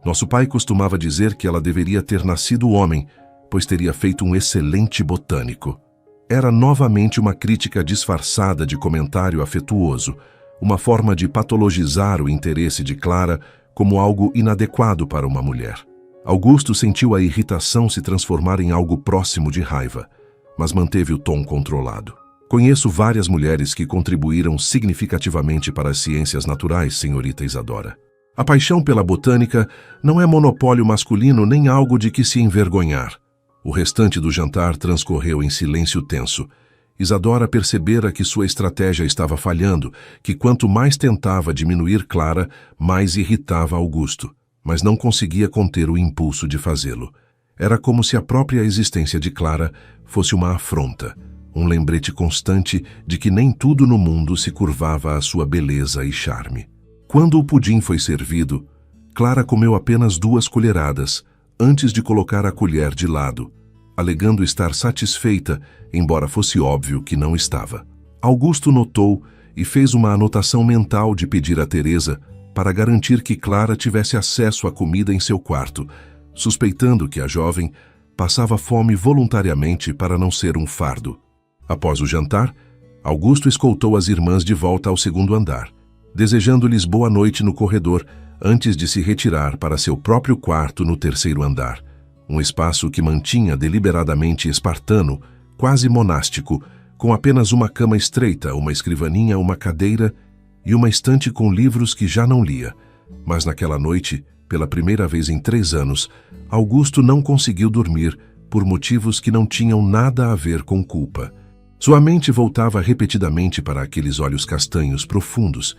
Nosso pai costumava dizer que ela deveria ter nascido homem, pois teria feito um excelente botânico. Era novamente uma crítica disfarçada de comentário afetuoso, uma forma de patologizar o interesse de Clara como algo inadequado para uma mulher. Augusto sentiu a irritação se transformar em algo próximo de raiva, mas manteve o tom controlado. Conheço várias mulheres que contribuíram significativamente para as ciências naturais, senhorita Isadora. A paixão pela botânica não é monopólio masculino nem algo de que se envergonhar. O restante do jantar transcorreu em silêncio tenso. Isadora percebera que sua estratégia estava falhando, que quanto mais tentava diminuir Clara, mais irritava Augusto, mas não conseguia conter o impulso de fazê-lo. Era como se a própria existência de Clara fosse uma afronta, um lembrete constante de que nem tudo no mundo se curvava à sua beleza e charme. Quando o pudim foi servido, Clara comeu apenas 2 colheradas, antes de colocar a colher de lado, alegando estar satisfeita, embora fosse óbvio que não estava. Augusto notou e fez uma anotação mental de pedir a Teresa para garantir que Clara tivesse acesso à comida em seu quarto, suspeitando que a jovem passava fome voluntariamente para não ser um fardo. Após o jantar, Augusto escoltou as irmãs de volta ao segundo andar, desejando-lhes boa noite no corredor antes de se retirar para seu próprio quarto no terceiro andar, um espaço que mantinha deliberadamente espartano, quase monástico, com apenas uma cama estreita, uma escrivaninha, uma cadeira e uma estante com livros que já não lia. Mas naquela noite, pela primeira vez em 3 anos, Augusto não conseguiu dormir por motivos que não tinham nada a ver com culpa. Sua mente voltava repetidamente para aqueles olhos castanhos profundos,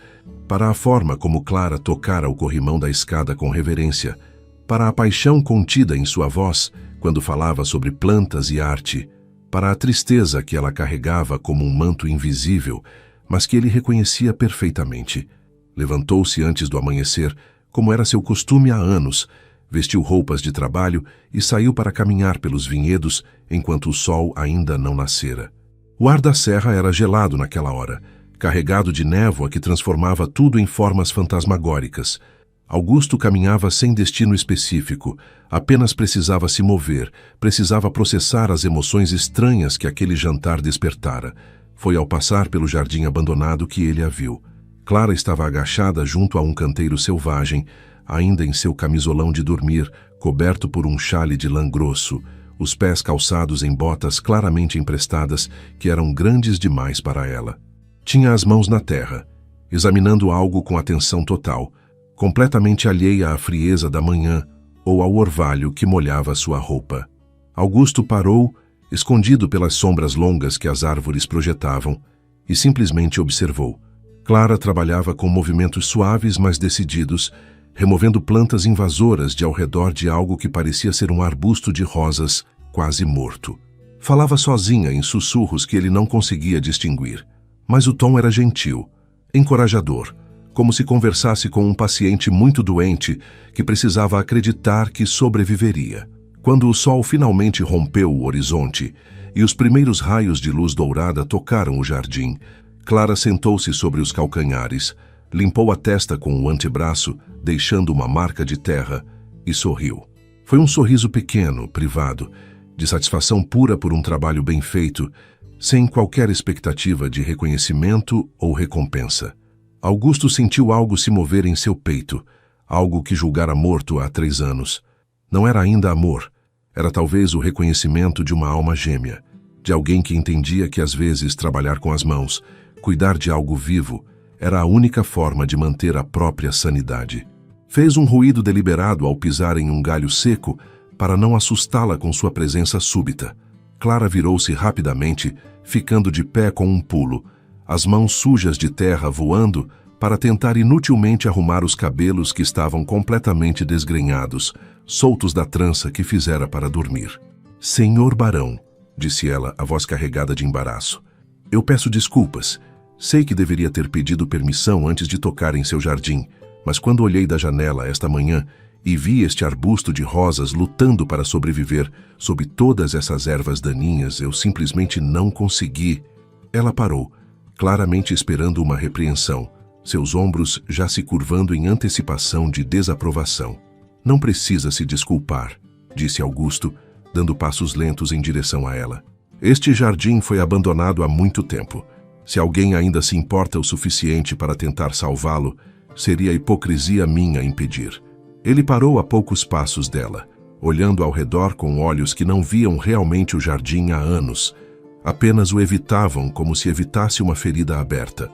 para a forma como Clara tocara o corrimão da escada com reverência, para a paixão contida em sua voz quando falava sobre plantas e arte, para a tristeza que ela carregava como um manto invisível, mas que ele reconhecia perfeitamente. Levantou-se antes do amanhecer, como era seu costume há anos, vestiu roupas de trabalho e saiu para caminhar pelos vinhedos enquanto o sol ainda não nascera. O ar da serra era gelado naquela hora, carregado de névoa que transformava tudo em formas fantasmagóricas. Augusto caminhava sem destino específico, apenas precisava se mover, precisava processar as emoções estranhas que aquele jantar despertara. Foi ao passar pelo jardim abandonado que ele a viu. Clara estava agachada junto a um canteiro selvagem, ainda em seu camisolão de dormir, coberto por um xale de lã grosso, os pés calçados em botas claramente emprestadas que eram grandes demais para ela. Tinha as mãos na terra, examinando algo com atenção total, completamente alheia à frieza da manhã ou ao orvalho que molhava sua roupa. Augusto parou, escondido pelas sombras longas que as árvores projetavam, e simplesmente observou. Clara trabalhava com movimentos suaves, mas decididos, removendo plantas invasoras de ao redor de algo que parecia ser um arbusto de rosas quase morto. Falava sozinha em sussurros que ele não conseguia distinguir, mas o tom era gentil, encorajador, como se conversasse com um paciente muito doente que precisava acreditar que sobreviveria. Quando o sol finalmente rompeu o horizonte e os primeiros raios de luz dourada tocaram o jardim, Clara sentou-se sobre os calcanhares, limpou a testa com o antebraço, deixando uma marca de terra, e sorriu. Foi um sorriso pequeno, privado, de satisfação pura por um trabalho bem feito, sem qualquer expectativa de reconhecimento ou recompensa. Augusto sentiu algo se mover em seu peito, algo que julgara morto há 3 anos. Não era ainda amor, era talvez o reconhecimento de uma alma gêmea, de alguém que entendia que às vezes trabalhar com as mãos, cuidar de algo vivo, era a única forma de manter a própria sanidade. Fez um ruído deliberado ao pisar em um galho seco para não assustá-la com sua presença súbita. Clara virou-se rapidamente, ficando de pé com um pulo, as mãos sujas de terra voando para tentar inutilmente arrumar os cabelos que estavam completamente desgrenhados, soltos da trança que fizera para dormir. "Senhor Barão", disse ela, a voz carregada de embaraço, "eu peço desculpas. Sei que deveria ter pedido permissão antes de tocar em seu jardim, mas quando olhei da janela esta manhã e vi este arbusto de rosas lutando para sobreviver sob todas essas ervas daninhas, eu simplesmente não consegui." Ela parou, claramente esperando uma repreensão, seus ombros já se curvando em antecipação de desaprovação. "Não precisa se desculpar", disse Augusto, dando passos lentos em direção a ela. "Este jardim foi abandonado há muito tempo. Se alguém ainda se importa o suficiente para tentar salvá-lo, seria hipocrisia minha impedir." Ele parou a poucos passos dela, olhando ao redor com olhos que não viam realmente o jardim há anos. Apenas o evitavam como se evitasse uma ferida aberta.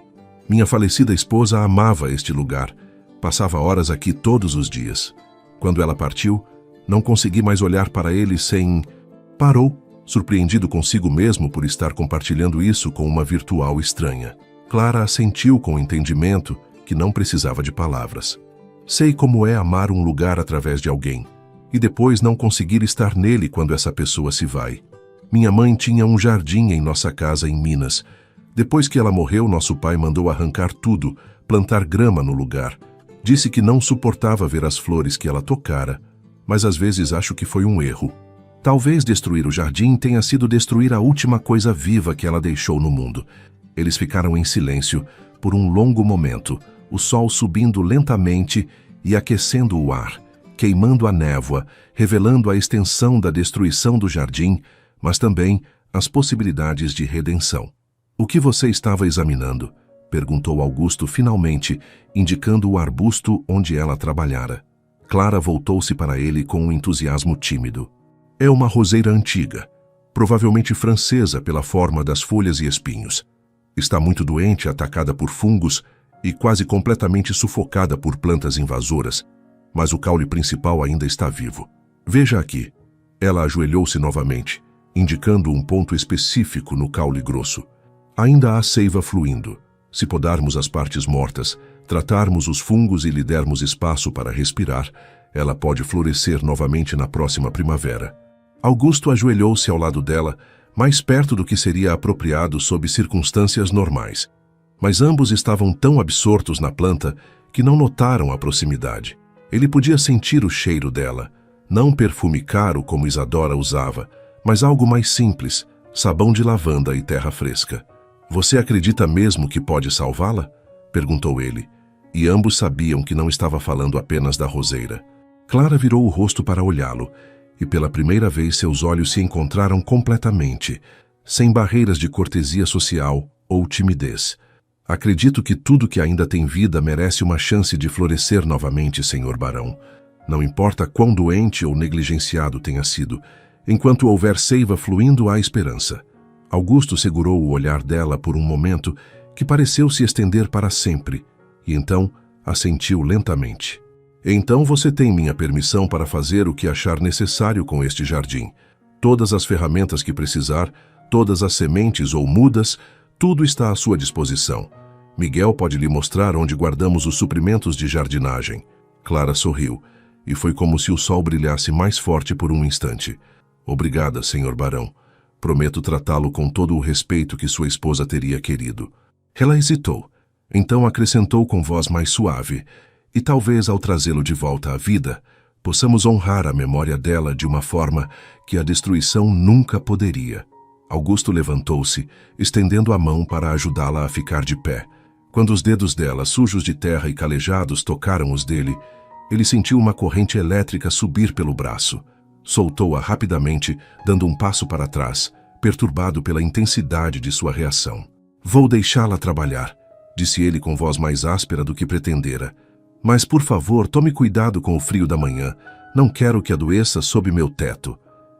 "Minha falecida esposa amava este lugar. Passava horas aqui todos os dias. Quando ela partiu, não consegui mais olhar para ele sem..." Parou, surpreendido consigo mesmo por estar compartilhando isso com uma virtual estranha. Clara assentiu com entendimento que não precisava de palavras. "Sei como é amar um lugar através de alguém, e depois não conseguir estar nele quando essa pessoa se vai. Minha mãe tinha um jardim em nossa casa em Minas. Depois que ela morreu, nosso pai mandou arrancar tudo, plantar grama no lugar. Disse que não suportava ver as flores que ela tocara, mas às vezes acho que foi um erro. Talvez destruir o jardim tenha sido destruir a última coisa viva que ela deixou no mundo." Eles ficaram em silêncio, por um longo momento, o sol subindo lentamente e aquecendo o ar, queimando a névoa, revelando a extensão da destruição do jardim, mas também as possibilidades de redenção. "O que você estava examinando?" perguntou Augusto finalmente, indicando o arbusto onde ela trabalhara. Clara voltou-se para ele com um entusiasmo tímido. "É uma roseira antiga, provavelmente francesa pela forma das folhas e espinhos. Está muito doente, atacada por fungos e quase completamente sufocada por plantas invasoras, mas o caule principal ainda está vivo. Veja aqui." Ela ajoelhou-se novamente, indicando um ponto específico no caule grosso. "Ainda há seiva fluindo. Se podarmos as partes mortas, tratarmos os fungos e lhe dermos espaço para respirar, ela pode florescer novamente na próxima primavera." Augusto ajoelhou-se ao lado dela, mais perto do que seria apropriado sob circunstâncias normais. Mas ambos estavam tão absortos na planta que não notaram a proximidade. Ele podia sentir o cheiro dela, não perfume caro como Isadora usava, mas algo mais simples, sabão de lavanda e terra fresca. "Você acredita mesmo que pode salvá-la?" perguntou ele, e ambos sabiam que não estava falando apenas da roseira. Clara virou o rosto para olhá-lo, e pela primeira vez seus olhos se encontraram completamente, sem barreiras de cortesia social ou timidez. "Acredito que tudo que ainda tem vida merece uma chance de florescer novamente, senhor barão. Não importa quão doente ou negligenciado tenha sido, enquanto houver seiva fluindo, há esperança." Augusto segurou o olhar dela por um momento que pareceu se estender para sempre, e então assentiu lentamente. "Então você tem minha permissão para fazer o que achar necessário com este jardim. Todas as ferramentas que precisar, todas as sementes ou mudas, tudo está à sua disposição. Miguel pode lhe mostrar onde guardamos os suprimentos de jardinagem." Clara sorriu, e foi como se o sol brilhasse mais forte por um instante. "Obrigada, senhor barão. Prometo tratá-lo com todo o respeito que sua esposa teria querido." Ela hesitou, então acrescentou com voz mais suave, "E talvez ao trazê-lo de volta à vida, possamos honrar a memória dela de uma forma que a destruição nunca poderia." Augusto levantou-se, estendendo a mão para ajudá-la a ficar de pé. Quando os dedos dela, sujos de terra e calejados, tocaram os dele, ele sentiu uma corrente elétrica subir pelo braço. Soltou-a rapidamente, dando um passo para trás, perturbado pela intensidade de sua reação. "Vou deixá-la trabalhar", disse ele com voz mais áspera do que pretendera. "Mas, por favor, tome cuidado com o frio da manhã. Não quero que adoeça sob meu teto."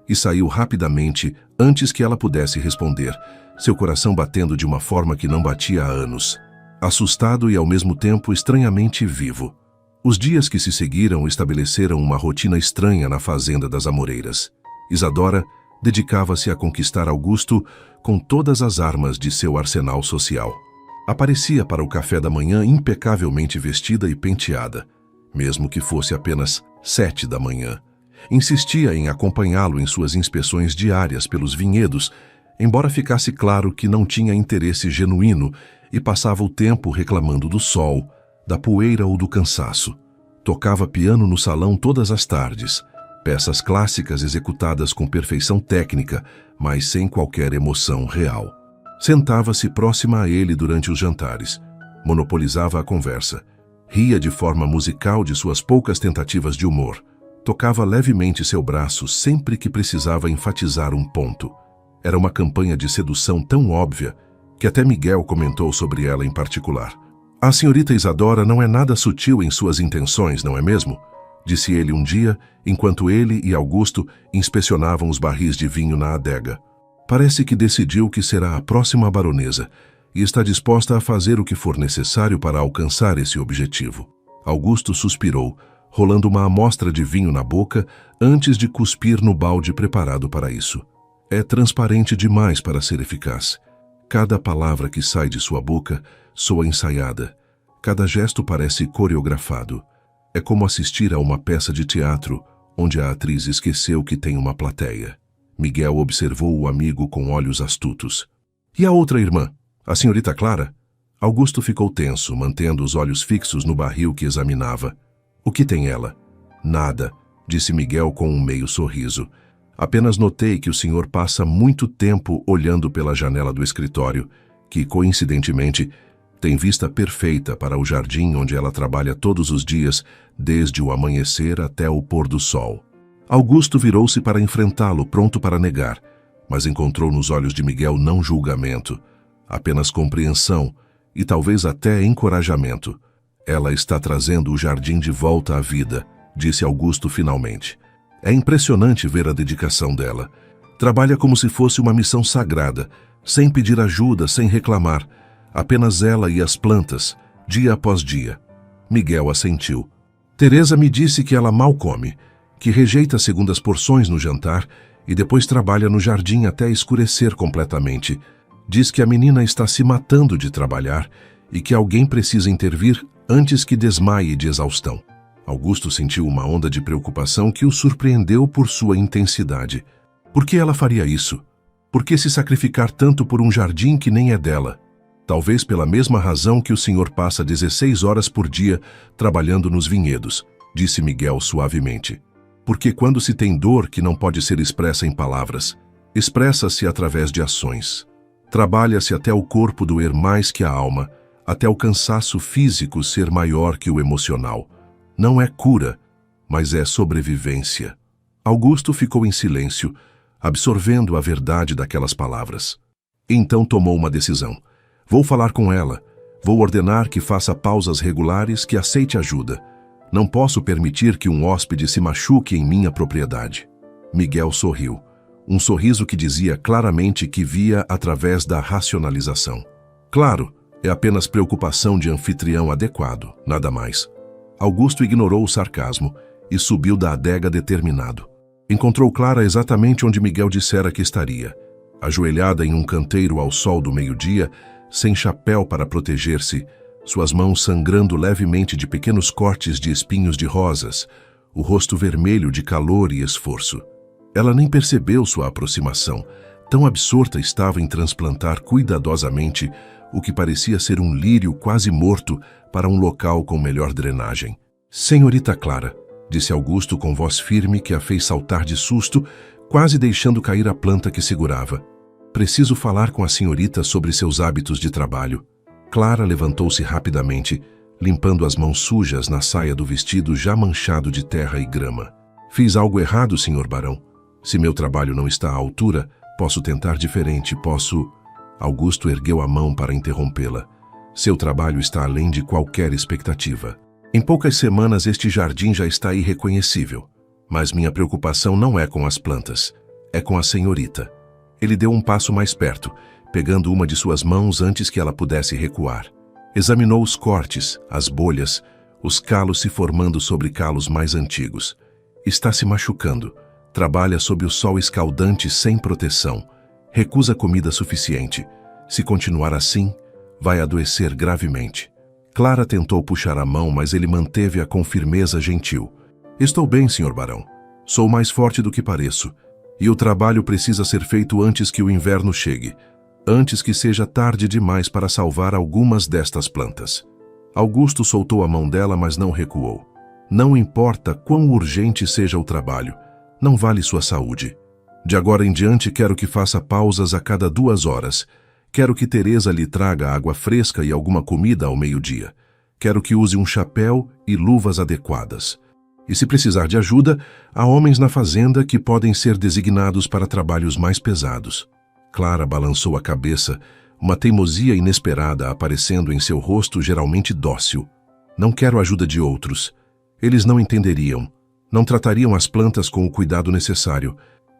E saiu rapidamente, antes que ela pudesse responder, seu coração batendo de uma forma que não batia há anos. Assustado e ao mesmo tempo estranhamente vivo. Os dias que se seguiram estabeleceram uma rotina estranha na fazenda das Amoreiras. Isadora dedicava-se a conquistar Augusto com todas as armas de seu arsenal social. Aparecia para o café da manhã impecavelmente vestida e penteada, mesmo que fosse apenas 7 da manhã. Insistia em acompanhá-lo em suas inspeções diárias pelos vinhedos, embora ficasse claro que não tinha interesse genuíno e passava o tempo reclamando do sol, da poeira ou do cansaço. Tocava piano no salão todas as tardes, peças clássicas executadas com perfeição técnica, mas sem qualquer emoção real. Sentava-se próxima a ele durante os jantares, monopolizava a conversa, ria de forma musical de suas poucas tentativas de humor, tocava levemente seu braço sempre que precisava enfatizar um ponto. Era uma campanha de sedução tão óbvia que até Miguel comentou sobre ela em particular. "A senhorita Isadora não é nada sutil em suas intenções, não é mesmo?" disse ele um dia, enquanto ele e Augusto inspecionavam os barris de vinho na adega. "Parece que decidiu que será a próxima baronesa e está disposta a fazer o que for necessário para alcançar esse objetivo." Augusto suspirou, rolando uma amostra de vinho na boca antes de cuspir no balde preparado para isso. "É transparente demais para ser eficaz. Cada palavra que sai de sua boca soa ensaiada. Cada gesto parece coreografado. É como assistir a uma peça de teatro onde a atriz esqueceu que tem uma plateia." Miguel observou o amigo com olhos astutos. "E a outra irmã, a senhorita Clara?" Augusto ficou tenso, mantendo os olhos fixos no barril que examinava. "O que tem ela?" "Nada", disse Miguel com um meio sorriso. "Apenas notei que o senhor passa muito tempo olhando pela janela do escritório, que, coincidentemente, Tem vista perfeita para o jardim onde ela trabalha todos os dias, desde o amanhecer até o pôr do sol. Augusto virou-se para enfrentá-lo, pronto para negar, mas encontrou nos olhos de Miguel não julgamento, apenas compreensão e talvez até encorajamento. Ela está trazendo o jardim de volta à vida, disse Augusto finalmente. É impressionante ver a dedicação dela. Trabalha como se fosse uma missão sagrada, sem pedir ajuda, sem reclamar. Apenas ela e as plantas, dia após dia. Miguel assentiu. Teresa me disse que ela mal come, que rejeita segundas porções no jantar e depois trabalha no jardim até escurecer completamente. Diz que a menina está se matando de trabalhar e que alguém precisa intervir antes que desmaie de exaustão. Augusto sentiu uma onda de preocupação que o surpreendeu por sua intensidade. Por que ela faria isso? Por que se sacrificar tanto por um jardim que nem é dela? Talvez pela mesma razão que o senhor passa 16 horas por dia trabalhando nos vinhedos, disse Miguel suavemente. Porque quando se tem dor que não pode ser expressa em palavras, expressa-se através de ações. Trabalha-se até o corpo doer mais que a alma, até o cansaço físico ser maior que o emocional. Não é cura, mas é sobrevivência. Augusto ficou em silêncio, absorvendo a verdade daquelas palavras. Então tomou uma decisão. Vou falar com ela. Vou ordenar que faça pausas regulares, que aceite ajuda. Não posso permitir que um hóspede se machuque em minha propriedade. Miguel sorriu. Um sorriso que dizia claramente que via através da racionalização. Claro, é apenas preocupação de anfitrião adequado, nada mais. Augusto ignorou o sarcasmo e subiu da adega determinado. Encontrou Clara exatamente onde Miguel dissera que estaria, ajoelhada em um canteiro ao sol do meio-dia, sem chapéu para proteger-se, suas mãos sangrando levemente de pequenos cortes de espinhos de rosas, o rosto vermelho de calor e esforço. Ela nem percebeu sua aproximação, tão absorta estava em transplantar cuidadosamente o que parecia ser um lírio quase morto para um local com melhor drenagem. Senhorita Clara, disse Augusto com voz firme que a fez saltar de susto, quase deixando cair a planta que segurava. Preciso falar com a senhorita sobre seus hábitos de trabalho. Clara levantou-se rapidamente, limpando as mãos sujas na saia do vestido já manchado de terra e grama. Fiz algo errado, senhor barão. Se meu trabalho não está à altura, posso tentar diferente, posso... Augusto ergueu a mão para interrompê-la. Seu trabalho está além de qualquer expectativa. Em poucas semanas este jardim já está irreconhecível. Mas minha preocupação não é com as plantas, é com a senhorita. Ele deu um passo mais perto, pegando uma de suas mãos antes que ela pudesse recuar. Examinou os cortes, as bolhas, os calos se formando sobre calos mais antigos. Está se machucando. Trabalha sob o sol escaldante sem proteção. Recusa comida suficiente. Se continuar assim, vai adoecer gravemente. Clara tentou puxar a mão, mas ele manteve-a com firmeza gentil. Estou bem, senhor barão. Sou mais forte do que pareço. E o trabalho precisa ser feito antes que o inverno chegue. Antes que seja tarde demais para salvar algumas destas plantas. Augusto soltou a mão dela, mas não recuou. Não importa quão urgente seja o trabalho, não vale sua saúde. De agora em diante quero que faça pausas a cada 2 horas. Quero que Teresa lhe traga água fresca e alguma comida ao meio-dia. Quero que use um chapéu e luvas adequadas. E se precisar de ajuda, há homens na fazenda que podem ser designados para trabalhos mais pesados. Clara balançou a cabeça, uma teimosia inesperada aparecendo em seu rosto geralmente dócil. Não quero a ajuda de outros. Eles não entenderiam. Não tratariam as plantas com o cuidado necessário.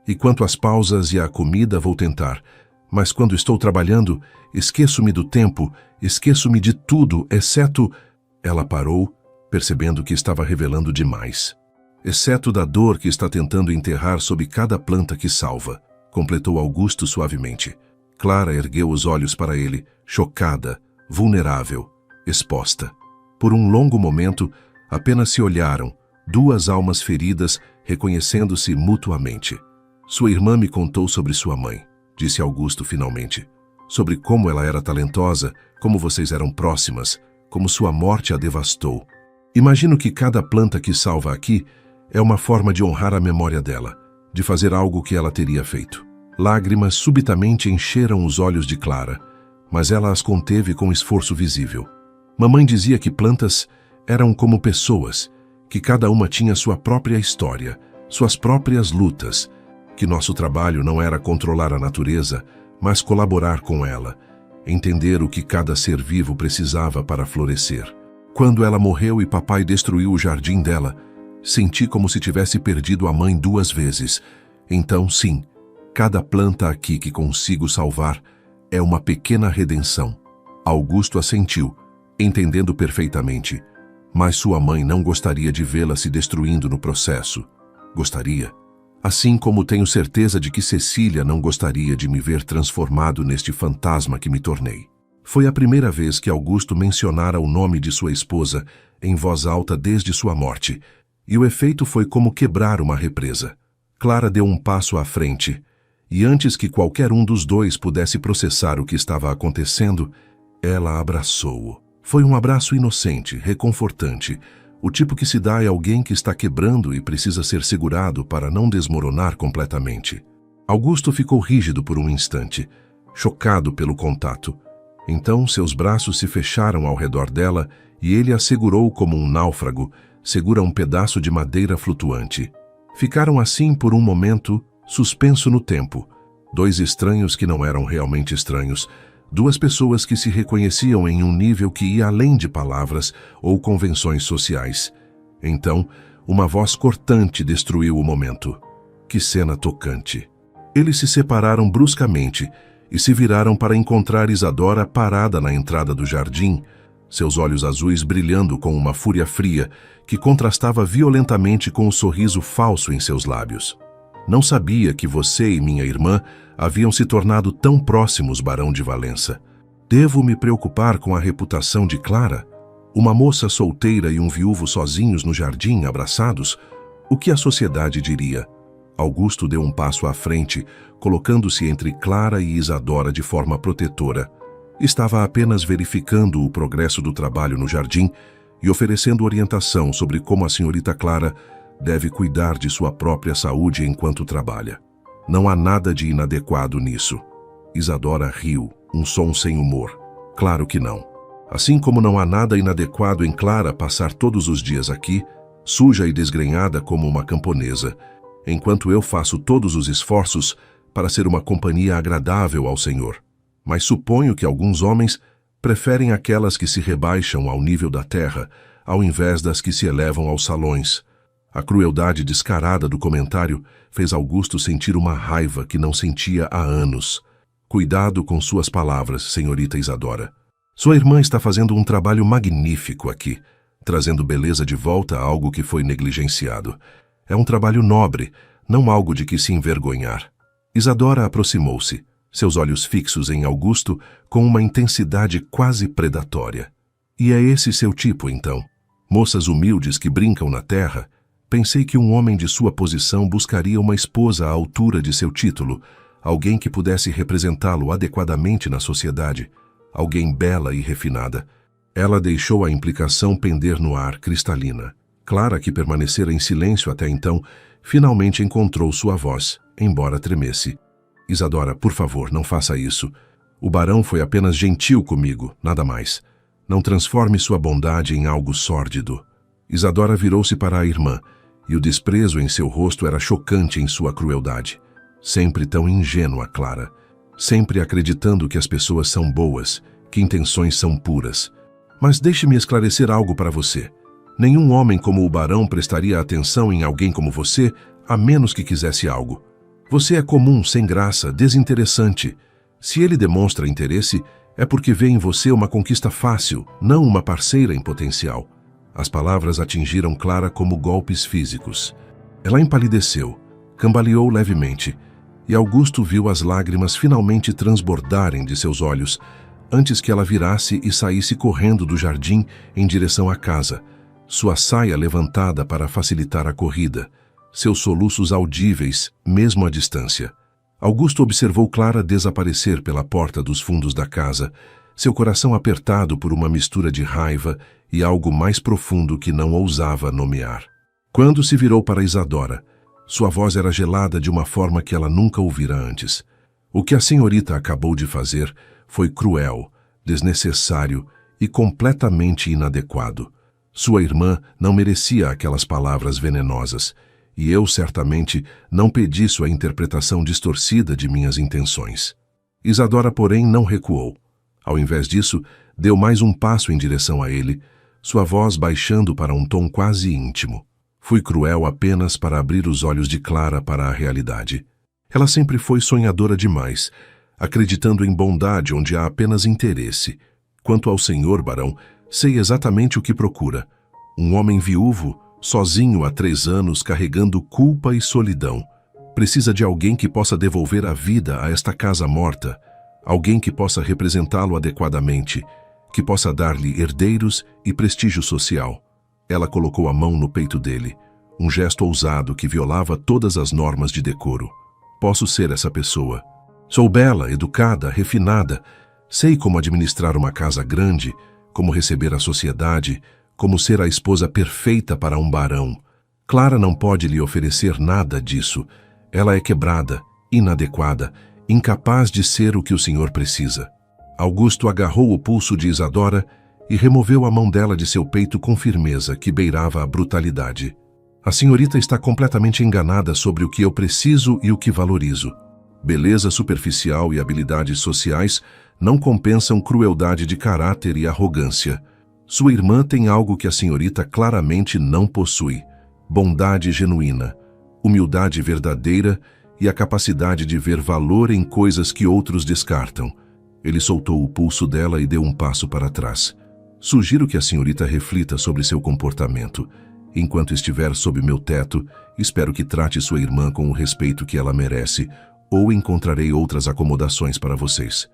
E quanto às pausas e à comida, vou tentar. Mas quando estou trabalhando, esqueço-me do tempo, esqueço-me de tudo, exceto... Ela parou, percebendo que estava revelando demais. Exceto da dor que está tentando enterrar sob cada planta que salva, completou Augusto suavemente. Clara ergueu os olhos para ele, chocada, vulnerável, exposta. Por um longo momento, apenas se olharam, 2 almas feridas, reconhecendo-se mutuamente. Sua irmã me contou sobre sua mãe, disse Augusto finalmente. Sobre como ela era talentosa, como vocês eram próximas, como sua morte a devastou. Imagino que cada planta que salva aqui é uma forma de honrar a memória dela, de fazer algo que ela teria feito. Lágrimas subitamente encheram os olhos de Clara. mas ela as conteve com esforço visível. Mamãe dizia que plantas eram como pessoas, que cada uma tinha sua própria história, suas próprias lutas, que nosso trabalho não era controlar a natureza, mas colaborar com ela, entender o que cada ser vivo precisava para florescer. Quando ela morreu e papai destruiu o jardim dela, senti como se tivesse perdido a mãe 2 vezes. Então, sim, cada planta aqui que consigo salvar é uma pequena redenção. Augusto assentiu, entendendo perfeitamente, mas sua mãe não gostaria de vê-la se destruindo no processo. Gostaria. Assim como tenho certeza de que Cecília não gostaria de me ver transformado neste fantasma que me tornei. Foi a primeira vez que Augusto mencionara o nome de sua esposa em voz alta desde sua morte, e o efeito foi como quebrar uma represa. Clara deu um passo à frente, e antes que qualquer um dos dois pudesse processar o que estava acontecendo, ela abraçou-o. Foi um abraço inocente, reconfortante, o tipo que se dá a alguém que está quebrando e precisa ser segurado para não desmoronar completamente. Augusto ficou rígido por um instante, chocado pelo contato. Então seus braços se fecharam ao redor dela e ele a segurou como um náufrago segura um pedaço de madeira flutuante. Ficaram assim por um momento, suspenso no tempo. 2 estranhos que não eram realmente estranhos, 2 pessoas que se reconheciam em um nível que ia além de palavras ou convenções sociais. Então, uma voz cortante destruiu o momento. Que cena tocante! Eles se separaram bruscamente e se viraram para encontrar Isadora parada na entrada do jardim, seus olhos azuis brilhando com uma fúria fria que contrastava violentamente com o sorriso falso em seus lábios. Não sabia que você e minha irmã haviam se tornado tão próximos, Barão de Valença. Devo me preocupar com a reputação de Clara? Uma moça solteira e um viúvo sozinhos no jardim, abraçados? O que a sociedade diria? Augusto deu um passo à frente, colocando-se entre Clara e Isadora de forma protetora. Estava apenas verificando o progresso do trabalho no jardim e oferecendo orientação sobre como a senhorita Clara deve cuidar de sua própria saúde enquanto trabalha. Não há nada de inadequado nisso. Isadora riu, um som sem humor. Claro que não. Assim como não há nada inadequado em Clara passar todos os dias aqui, suja e desgrenhada como uma camponesa, enquanto eu faço todos os esforços para ser uma companhia agradável ao Senhor. Mas suponho que alguns homens preferem aquelas que se rebaixam ao nível da terra, ao invés das que se elevam aos salões. A crueldade descarada do comentário fez Augusto sentir uma raiva que não sentia há anos. Cuidado com suas palavras, senhorita Isadora. Sua irmã está fazendo um trabalho magnífico aqui, trazendo beleza de volta a algo que foi negligenciado. É um trabalho nobre, não algo de que se envergonhar. Isadora aproximou-se, seus olhos fixos em Augusto com uma intensidade quase predatória. E é esse seu tipo, então? Moças humildes que brincam na terra? Pensei que um homem de sua posição buscaria uma esposa à altura de seu título, alguém que pudesse representá-lo adequadamente na sociedade, alguém bela e refinada. Ela deixou a implicação pender no ar, cristalina. Clara, que permanecera em silêncio até então, finalmente encontrou sua voz, embora tremesse. Isadora, por favor, não faça isso. O barão foi apenas gentil comigo, nada mais. Não transforme sua bondade em algo sórdido. Isadora virou-se para a irmã, e o desprezo em seu rosto era chocante em sua crueldade. Sempre tão ingênua, Clara. Sempre acreditando que as pessoas são boas, que intenções são puras. Mas deixe-me esclarecer algo para você. Nenhum homem como o barão prestaria atenção em alguém como você, a menos que quisesse algo. Você é comum, sem graça, desinteressante. Se ele demonstra interesse, é porque vê em você uma conquista fácil, não uma parceira em potencial. As palavras atingiram Clara como golpes físicos. Ela empalideceu, cambaleou levemente, e Augusto viu as lágrimas finalmente transbordarem de seus olhos, antes que ela virasse e saísse correndo do jardim em direção à casa, sua saia levantada para facilitar a corrida, seus soluços audíveis, mesmo à distância. Augusto observou Clara desaparecer pela porta dos fundos da casa, seu coração apertado por uma mistura de raiva e algo mais profundo que não ousava nomear. Quando se virou para Isadora, sua voz era gelada de uma forma que ela nunca ouvira antes. O que a senhorita acabou de fazer foi cruel, desnecessário e completamente inadequado. Sua irmã não merecia aquelas palavras venenosas, e eu certamente não pedi sua interpretação distorcida de minhas intenções. Isadora, porém, não recuou. Ao invés disso, deu mais um passo em direção a ele, sua voz baixando para um tom quase íntimo. Fui cruel apenas para abrir os olhos de Clara para a realidade. Ela sempre foi sonhadora demais, acreditando em bondade onde há apenas interesse. Quanto ao senhor barão, sei exatamente o que procura. Um homem viúvo, sozinho há 3 anos, carregando culpa e solidão. Precisa de alguém que possa devolver a vida a esta casa morta, alguém que possa representá-lo adequadamente, que possa dar-lhe herdeiros e prestígio social. Ela colocou a mão no peito dele, um gesto ousado que violava todas as normas de decoro. Posso ser essa pessoa. Sou bela, educada, refinada. Sei como administrar uma casa grande, como receber a sociedade, como ser a esposa perfeita para um barão. Clara não pode lhe oferecer nada disso. Ela é quebrada, inadequada, incapaz de ser o que o senhor precisa. Augusto agarrou o pulso de Isadora e removeu a mão dela de seu peito com firmeza que beirava a brutalidade. A senhorita está completamente enganada sobre o que eu preciso e o que valorizo. Beleza superficial e habilidades sociais não compensam crueldade de caráter e arrogância. Sua irmã tem algo que a senhorita claramente não possui: bondade genuína, humildade verdadeira e a capacidade de ver valor em coisas que outros descartam. Ele soltou o pulso dela e deu um passo para trás. Sugiro que a senhorita reflita sobre seu comportamento. Enquanto estiver sob meu teto, espero que trate sua irmã com o respeito que ela merece, ou encontrarei outras acomodações para vocês.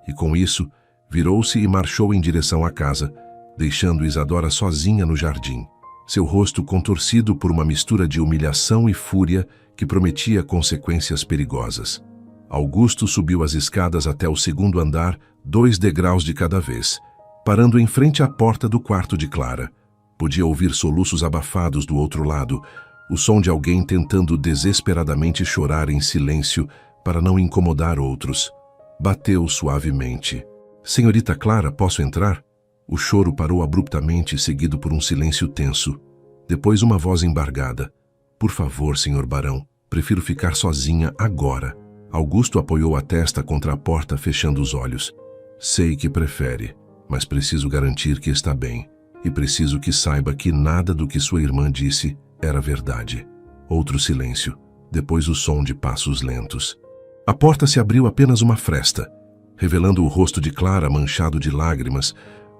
E com isso, virou-se e marchou em direção à casa, deixando Isadora sozinha no jardim, seu rosto contorcido por uma mistura de humilhação e fúria que prometia consequências perigosas. Augusto subiu as escadas até o 2º andar, 2 degraus de cada vez, parando em frente à porta do quarto de Clara. Podia ouvir soluços abafados do outro lado, o som de alguém tentando desesperadamente chorar em silêncio para não incomodar outros. Bateu suavemente. Senhorita Clara, posso entrar? O choro parou abruptamente, seguido por um silêncio tenso. Depois uma voz embargada. Por favor, senhor barão, prefiro ficar sozinha agora. Augusto apoiou a testa contra a porta, fechando os olhos. Sei que prefere, mas preciso garantir que está bem. E preciso que saiba que nada do que sua irmã disse era verdade. Outro silêncio, depois o som de passos lentos. A porta se abriu apenas uma fresta, revelando o rosto de Clara manchado de lágrimas,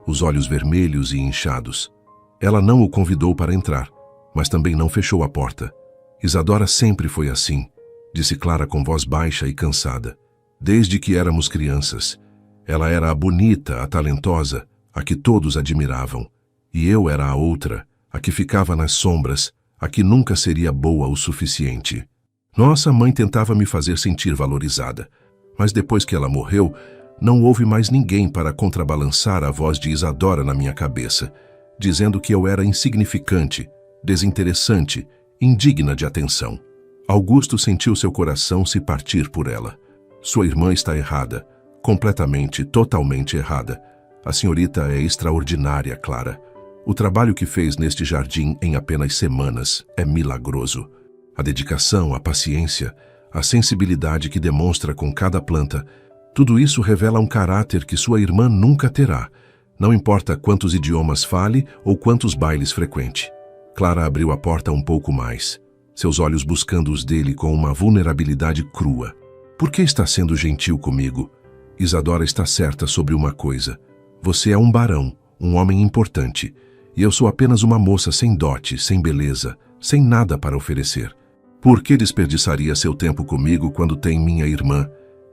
os olhos vermelhos e inchados. Ela não o convidou para entrar, mas também não fechou a porta. Isadora sempre foi assim, disse Clara com voz baixa e cansada. Desde que éramos crianças. Ela era a bonita, a talentosa, a que todos admiravam. E eu era a outra, a que ficava nas sombras, a que nunca seria boa o suficiente. Nossa mãe tentava me fazer sentir valorizada, mas depois que ela morreu, não houve mais ninguém para contrabalançar a voz de Isadora na minha cabeça, dizendo que eu era insignificante, desinteressante, indigna de atenção. Augusto sentiu seu coração se partir por ela. Sua irmã está errada, completamente, totalmente errada. A senhorita é extraordinária, Clara. O trabalho que fez neste jardim em apenas semanas é milagroso. A dedicação, a paciência, a sensibilidade que demonstra com cada planta, tudo isso revela um caráter que sua irmã nunca terá, não importa quantos idiomas fale ou quantos bailes frequente. Clara abriu a porta um pouco mais, seus olhos buscando os dele com uma vulnerabilidade crua. Por que está sendo gentil comigo? Isadora está certa sobre uma coisa. Você é um barão, um homem importante. E eu sou apenas uma moça sem dote, sem beleza, sem nada para oferecer. Por que desperdiçaria seu tempo comigo quando tem minha irmã,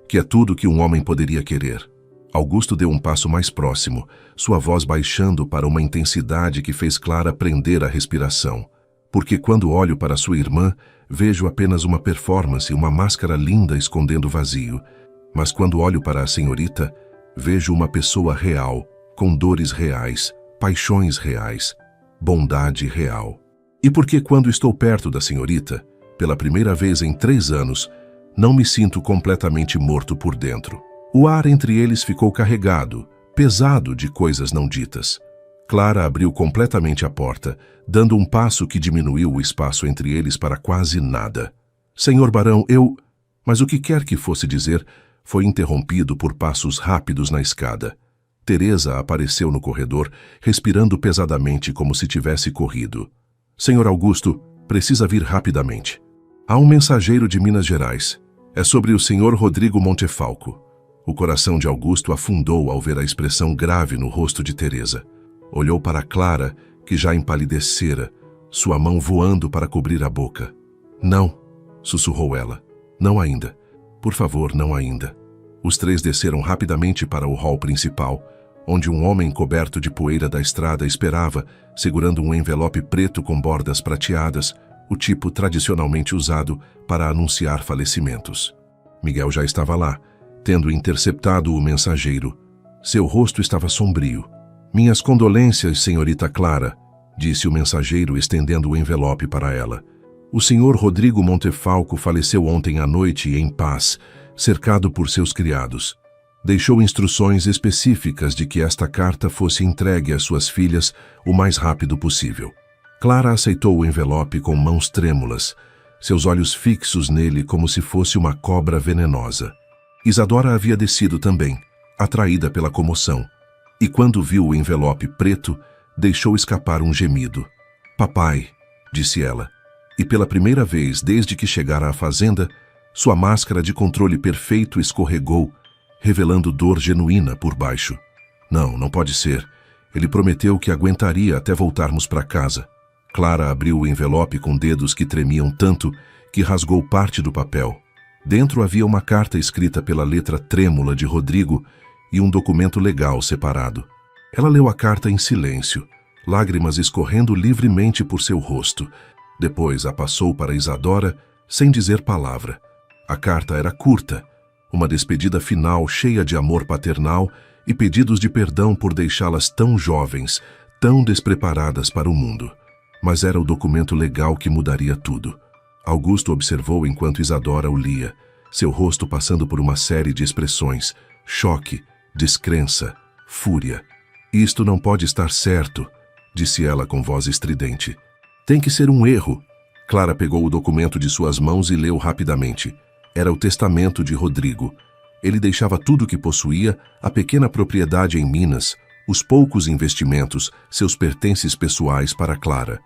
que é tudo que um homem poderia querer? Augusto deu um passo mais próximo, sua voz baixando para uma intensidade que fez Clara prender a respiração. Porque quando olho para sua irmã, vejo apenas uma performance, uma máscara linda escondendo vazio. Mas quando olho para a senhorita, vejo uma pessoa real, com dores reais, paixões reais, bondade real. E porque quando estou perto da senhorita, pela primeira vez em 3 anos, Não me sinto completamente morto por dentro. O ar entre eles ficou carregado, pesado de coisas não ditas. Clara abriu completamente a porta, dando um passo que diminuiu o espaço entre eles para quase nada. Senhor Barão, eu... Mas o que quer que fosse dizer foi interrompido por passos rápidos na escada. Teresa apareceu no corredor, respirando pesadamente como se tivesse corrido. Senhor Augusto, precisa vir rapidamente. Há um mensageiro de Minas Gerais. É sobre o senhor Rodrigo Montefalco. O coração de Augusto afundou ao ver a expressão grave no rosto de Teresa. Olhou para Clara, que já empalidecera, sua mão voando para cobrir a boca. Não, sussurrou ela. Não ainda. Por favor, não ainda. Os três desceram rapidamente para o hall principal, onde um homem coberto de poeira da estrada esperava, segurando um envelope preto com bordas prateadas, o tipo tradicionalmente usado para anunciar falecimentos. Miguel já estava lá, tendo interceptado o mensageiro. Seu rosto estava sombrio. Minhas condolências, senhorita Clara, disse o mensageiro, estendendo o envelope para ela. O senhor Rodrigo Montefalco faleceu ontem à noite em paz, cercado por seus criados. Deixou instruções específicas de que esta carta fosse entregue às suas filhas o mais rápido possível. Clara aceitou o envelope com mãos trêmulas, seus olhos fixos nele como se fosse uma cobra venenosa. Isadora havia descido também, atraída pela comoção, e quando viu o envelope preto, deixou escapar um gemido. Papai, disse ela, e pela primeira vez desde que chegara à fazenda, sua máscara de controle perfeito escorregou, revelando dor genuína por baixo. Não pode ser. Ele prometeu que aguentaria até voltarmos para casa. Clara abriu o envelope com dedos que tremiam tanto que rasgou parte do papel. Dentro havia uma carta escrita pela letra trêmula de Rodrigo e um documento legal separado. Ela leu a carta em silêncio, lágrimas escorrendo livremente por seu rosto. Depois a passou para Isadora sem dizer palavra. A carta era curta, uma despedida final cheia de amor paternal e pedidos de perdão por deixá-las tão jovens, tão despreparadas para o mundo. Mas era o documento legal que mudaria tudo. Augusto observou enquanto Isadora o lia, seu rosto passando por uma série de expressões: choque, descrença, fúria. Isto não pode estar certo, disse ela com voz estridente. Tem que ser um erro. Clara pegou o documento de suas mãos e leu rapidamente. Era o testamento de Rodrigo. Ele deixava tudo o que possuía, a pequena propriedade em Minas, os poucos investimentos, seus pertences pessoais para Clara.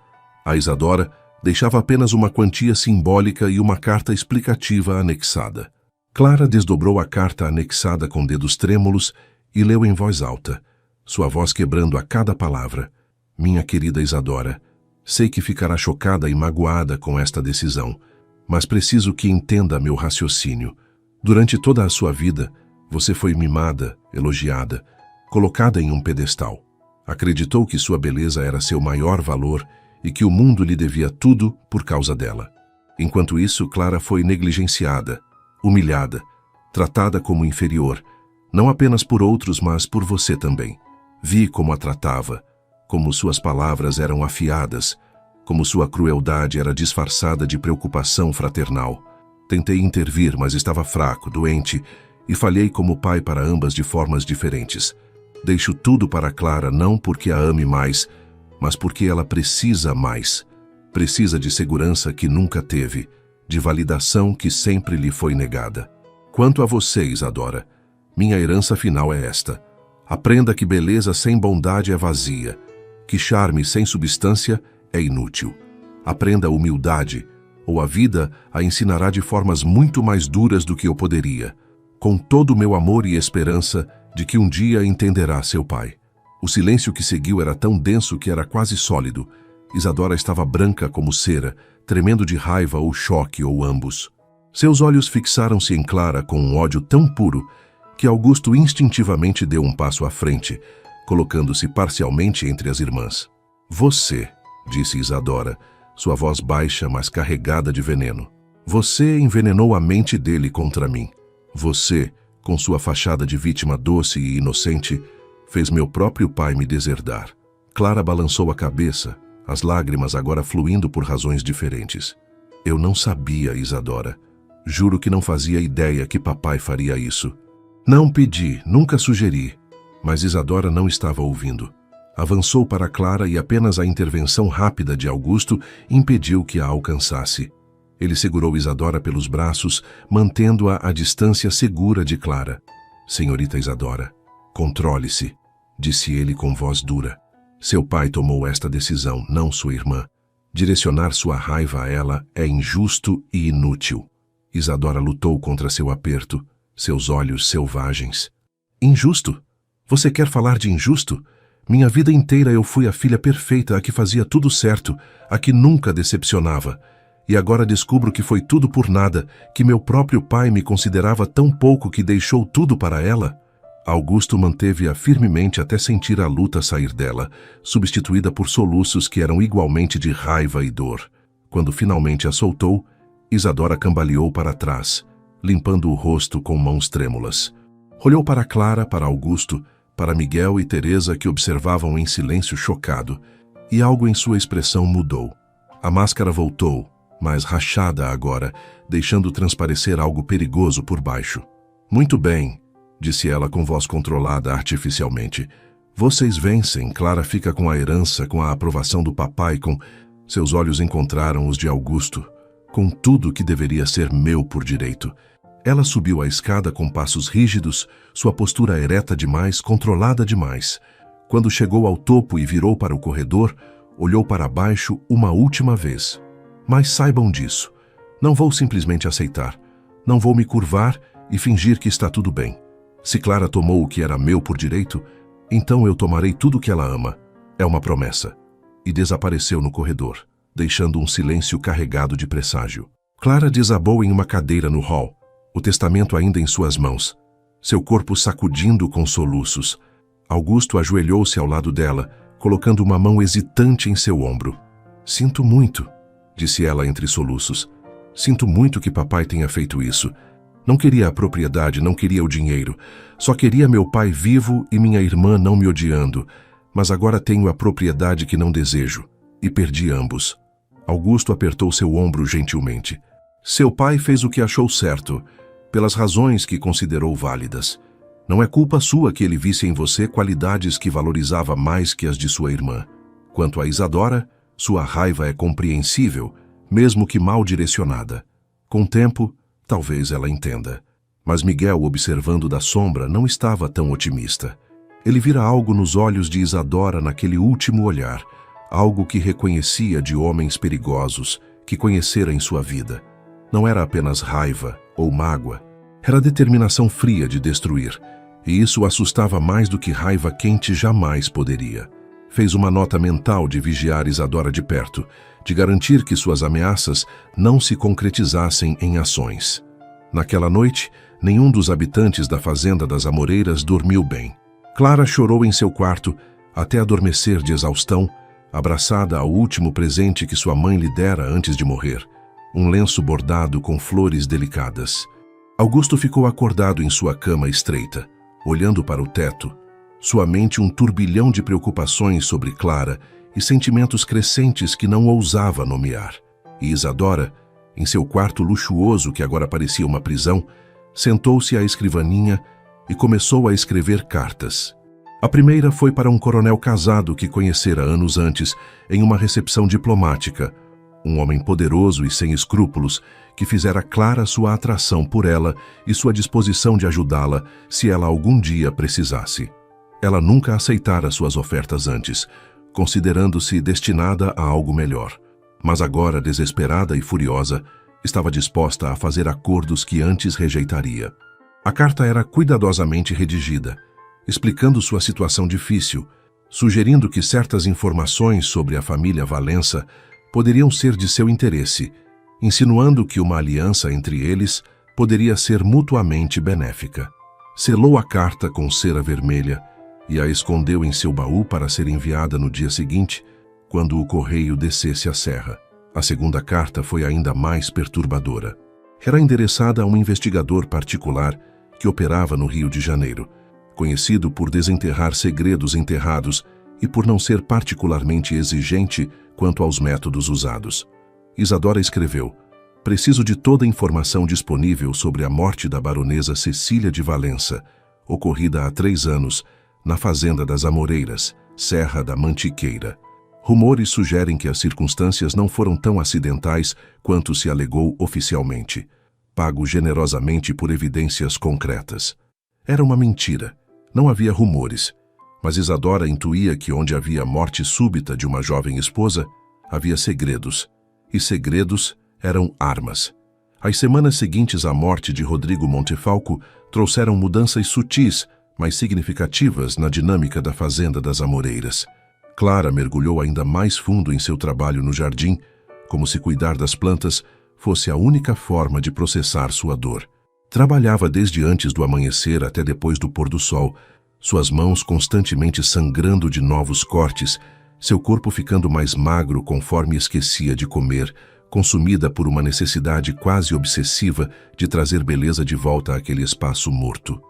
A Isadora deixava apenas uma quantia simbólica e uma carta explicativa anexada. Clara desdobrou a carta anexada com dedos trêmulos e leu em voz alta, sua voz quebrando a cada palavra. Minha querida Isadora, sei que ficará chocada e magoada com esta decisão, mas preciso que entenda meu raciocínio. Durante toda a sua vida, você foi mimada, elogiada, colocada em um pedestal. Acreditou que sua beleza era seu maior valor e que o mundo lhe devia tudo por causa dela. Enquanto isso, Clara foi negligenciada, humilhada, tratada como inferior, não apenas por outros, mas por você também. Vi como a tratava, como suas palavras eram afiadas, como sua crueldade era disfarçada de preocupação fraternal. Tentei intervir, mas estava fraco, doente, e falhei como pai para ambas de formas diferentes. Deixo tudo para Clara não porque a ame mais, mas porque ela precisa mais. Precisa de segurança que nunca teve, de validação que sempre lhe foi negada. Quanto a você, Isadora, minha herança final é esta. Aprenda que beleza sem bondade é vazia, que charme sem substância é inútil. Aprenda humildade, ou a vida a ensinará de formas muito mais duras do que eu poderia, com todo o meu amor e esperança de que um dia entenderá seu pai. O silêncio que seguiu era tão denso que era quase sólido. Isadora estava branca como cera, tremendo de raiva ou choque ou ambos. Seus olhos fixaram-se em Clara com um ódio tão puro que Augusto instintivamente deu um passo à frente, colocando-se parcialmente entre as irmãs. Você, disse Isadora, sua voz baixa, mas carregada de veneno. Você envenenou a mente dele contra mim. Você, com sua fachada de vítima doce e inocente, fez meu próprio pai me deserdar. Clara balançou a cabeça, as lágrimas agora fluindo por razões diferentes. Eu não sabia, Isadora. Juro que não fazia ideia que papai faria isso. Não pedi, nunca sugeri. Mas Isadora não estava ouvindo. Avançou para Clara e apenas a intervenção rápida de Augusto impediu que a alcançasse. Ele segurou Isadora pelos braços, mantendo-a à distância segura de Clara. Senhorita Isadora, controle-se, disse ele com voz dura. Seu pai tomou esta decisão, não sua irmã. Direcionar sua raiva a ela é injusto e inútil. Isadora lutou contra seu aperto, seus olhos selvagens. Injusto? Você quer falar de injusto? Minha vida inteira eu fui a filha perfeita, a que fazia tudo certo, a que nunca decepcionava. E agora descubro que foi tudo por nada, que meu próprio pai me considerava tão pouco que deixou tudo para ela? Augusto manteve-a firmemente até sentir a luta sair dela, substituída por soluços que eram igualmente de raiva e dor. Quando finalmente a soltou, Isadora cambaleou para trás, limpando o rosto com mãos trêmulas. Olhou para Clara, para Augusto, para Miguel e Teresa, que observavam em silêncio chocado, e algo em sua expressão mudou. A máscara voltou, mais rachada agora, deixando transparecer algo perigoso por baixo. Muito bem, disse ela com voz controlada artificialmente. Vocês vencem, Clara fica com a herança, com a aprovação do papai, com... Seus olhos encontraram os de Augusto, com tudo que deveria ser meu por direito. Ela subiu a escada com passos rígidos, sua postura ereta demais, controlada demais. Quando chegou ao topo e virou para o corredor, olhou para baixo uma última vez. Mas saibam disso. Não vou simplesmente aceitar. Não vou me curvar e fingir que está tudo bem. Se Clara tomou o que era meu por direito, então eu tomarei tudo o que ela ama. É uma promessa. E desapareceu no corredor, deixando um silêncio carregado de presságio. Clara desabou em uma cadeira no hall, o testamento ainda em suas mãos, seu corpo sacudindo com soluços. Augusto ajoelhou-se ao lado dela, colocando uma mão hesitante em seu ombro. Sinto muito, disse ela entre soluços. Sinto muito que papai tenha feito isso. Não queria a propriedade, não queria o dinheiro. Só queria meu pai vivo e minha irmã não me odiando. Mas agora tenho a propriedade que não desejo. E perdi ambos. Augusto apertou seu ombro gentilmente. Seu pai fez o que achou certo, pelas razões que considerou válidas. Não é culpa sua que ele visse em você qualidades que valorizava mais que as de sua irmã. Quanto a Isadora, sua raiva é compreensível, mesmo que mal direcionada. Com o tempo, talvez ela entenda. Mas Miguel, observando da sombra, não estava tão otimista. Ele vira algo nos olhos de Isadora naquele último olhar, algo que reconhecia de homens perigosos que conhecera em sua vida. Não era apenas raiva ou mágoa, era determinação fria de destruir, e isso o assustava mais do que raiva quente jamais poderia. Fez uma nota mental de vigiar Isadora de perto, de garantir que suas ameaças não se concretizassem em ações. Naquela noite, nenhum dos habitantes da fazenda das Amoreiras dormiu bem. Clara chorou em seu quarto até adormecer de exaustão, abraçada ao último presente que sua mãe lhe dera antes de morrer, um lenço bordado com flores delicadas. Augusto ficou acordado em sua cama estreita, olhando para o teto, sua mente um turbilhão de preocupações sobre Clara e sentimentos crescentes que não ousava nomear. E Isadora, em seu quarto luxuoso que agora parecia uma prisão, sentou-se à escrivaninha e começou a escrever cartas. A primeira foi para um coronel casado que conhecera anos antes em uma recepção diplomática, um homem poderoso e sem escrúpulos que fizera clara sua atração por ela e sua disposição de ajudá-la se ela algum dia precisasse. Ela nunca aceitara suas ofertas antes, considerando-se destinada a algo melhor. Mas agora, desesperada e furiosa, estava disposta a fazer acordos que antes rejeitaria. A carta era cuidadosamente redigida, explicando sua situação difícil, sugerindo que certas informações sobre a família Valença poderiam ser de seu interesse, insinuando que uma aliança entre eles poderia ser mutuamente benéfica. Selou a carta com cera vermelha e a escondeu em seu baú para ser enviada no dia seguinte, quando o correio descesse a serra. A segunda carta foi ainda mais perturbadora. Era endereçada a um investigador particular que operava no Rio de Janeiro, conhecido por desenterrar segredos enterrados e por não ser particularmente exigente quanto aos métodos usados. Isadora escreveu: Preciso de toda a informação disponível sobre a morte da baronesa Cecília de Valença, ocorrida há 3 anos, na Fazenda das Amoreiras, Serra da Mantiqueira. Rumores sugerem que as circunstâncias não foram tão acidentais quanto se alegou oficialmente. Pago generosamente por evidências concretas. Era uma mentira. Não havia rumores. Mas Isadora intuía que onde havia morte súbita de uma jovem esposa, havia segredos. E segredos eram armas. As semanas seguintes à morte de Rodrigo Montefalco trouxeram mudanças sutis, mas significativas na dinâmica da Fazenda das Amoreiras. Clara mergulhou ainda mais fundo em seu trabalho no jardim, como se cuidar das plantas fosse a única forma de processar sua dor. Trabalhava desde antes do amanhecer até depois do pôr do sol, suas mãos constantemente sangrando de novos cortes, seu corpo ficando mais magro conforme esquecia de comer, consumida por uma necessidade quase obsessiva de trazer beleza de volta àquele espaço morto.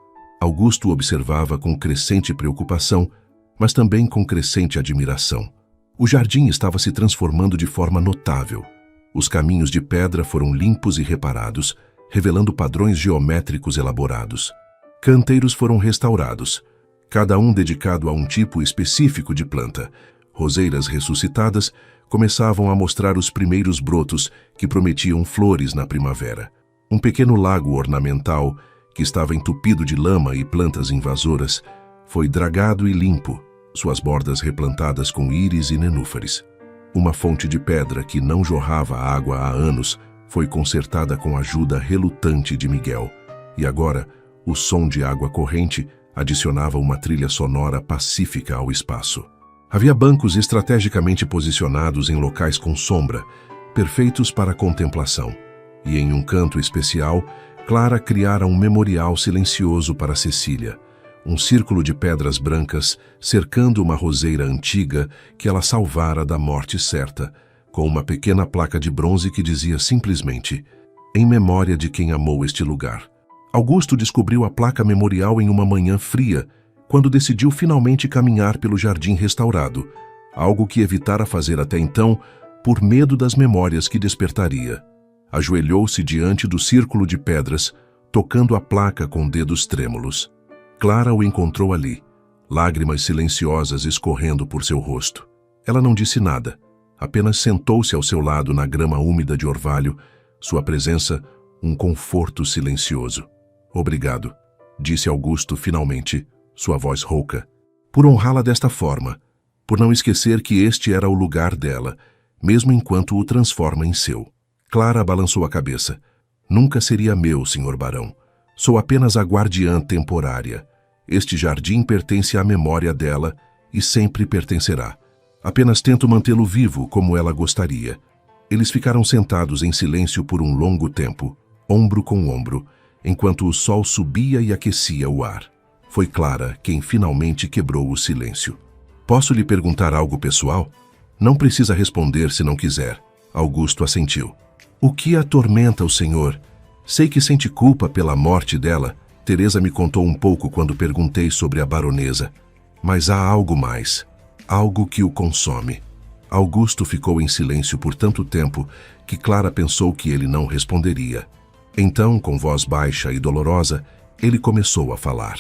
Augusto observava com crescente preocupação, mas também com crescente admiração. O jardim estava se transformando de forma notável. Os caminhos de pedra foram limpos e reparados, revelando padrões geométricos elaborados. Canteiros foram restaurados, cada um dedicado a um tipo específico de planta. Roseiras ressuscitadas começavam a mostrar os primeiros brotos que prometiam flores na primavera. Um pequeno lago ornamental, que estava entupido de lama e plantas invasoras, foi dragado e limpo, suas bordas replantadas com íris e nenúfares. Uma fonte de pedra que não jorrava água há anos foi consertada com a ajuda relutante de Miguel, e agora o som de água corrente adicionava uma trilha sonora pacífica ao espaço. Havia bancos estrategicamente posicionados em locais com sombra, perfeitos para a contemplação, e em um canto especial, Clara criara um memorial silencioso para Cecília, um círculo de pedras brancas cercando uma roseira antiga que ela salvara da morte certa, com uma pequena placa de bronze que dizia simplesmente: "Em memória de quem amou este lugar." Augusto descobriu a placa memorial em uma manhã fria, quando decidiu finalmente caminhar pelo jardim restaurado, algo que evitara fazer até então por medo das memórias que despertaria. Ajoelhou-se diante do círculo de pedras, tocando a placa com dedos trêmulos. Clara o encontrou ali, lágrimas silenciosas escorrendo por seu rosto. Ela não disse nada, apenas sentou-se ao seu lado na grama úmida de orvalho, sua presença um conforto silencioso. "Obrigado", disse Augusto finalmente, sua voz rouca, "por honrá-la desta forma, por não esquecer que este era o lugar dela, mesmo enquanto o transforma em seu." Clara balançou a cabeça. "Nunca seria meu, senhor barão. Sou apenas a guardiã temporária. Este jardim pertence à memória dela e sempre pertencerá. Apenas tento mantê-lo vivo como ela gostaria." Eles ficaram sentados em silêncio por um longo tempo, ombro com ombro, enquanto o sol subia e aquecia o ar. Foi Clara quem finalmente quebrou o silêncio. "Posso lhe perguntar algo pessoal?" "Não precisa responder se não quiser." Augusto assentiu. "O que atormenta o senhor? Sei que sente culpa pela morte dela." Teresa me contou um pouco quando perguntei sobre a baronesa. "Mas há algo mais. Algo que o consome." Augusto ficou em silêncio por tanto tempo que Clara pensou que ele não responderia. Então, com voz baixa e dolorosa, ele começou a falar.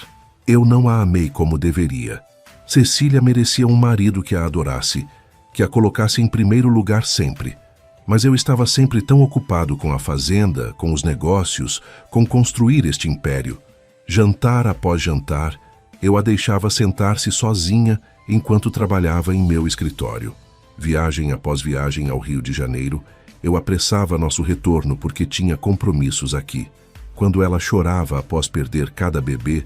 "Eu não a amei como deveria. Cecília merecia um marido que a adorasse, que a colocasse em primeiro lugar sempre. Mas eu estava sempre tão ocupado com a fazenda, com os negócios, com construir este império. Jantar após jantar, eu a deixava sentar-se sozinha enquanto trabalhava em meu escritório. Viagem após viagem ao Rio de Janeiro, eu apressava nosso retorno porque tinha compromissos aqui. Quando ela chorava após perder cada bebê,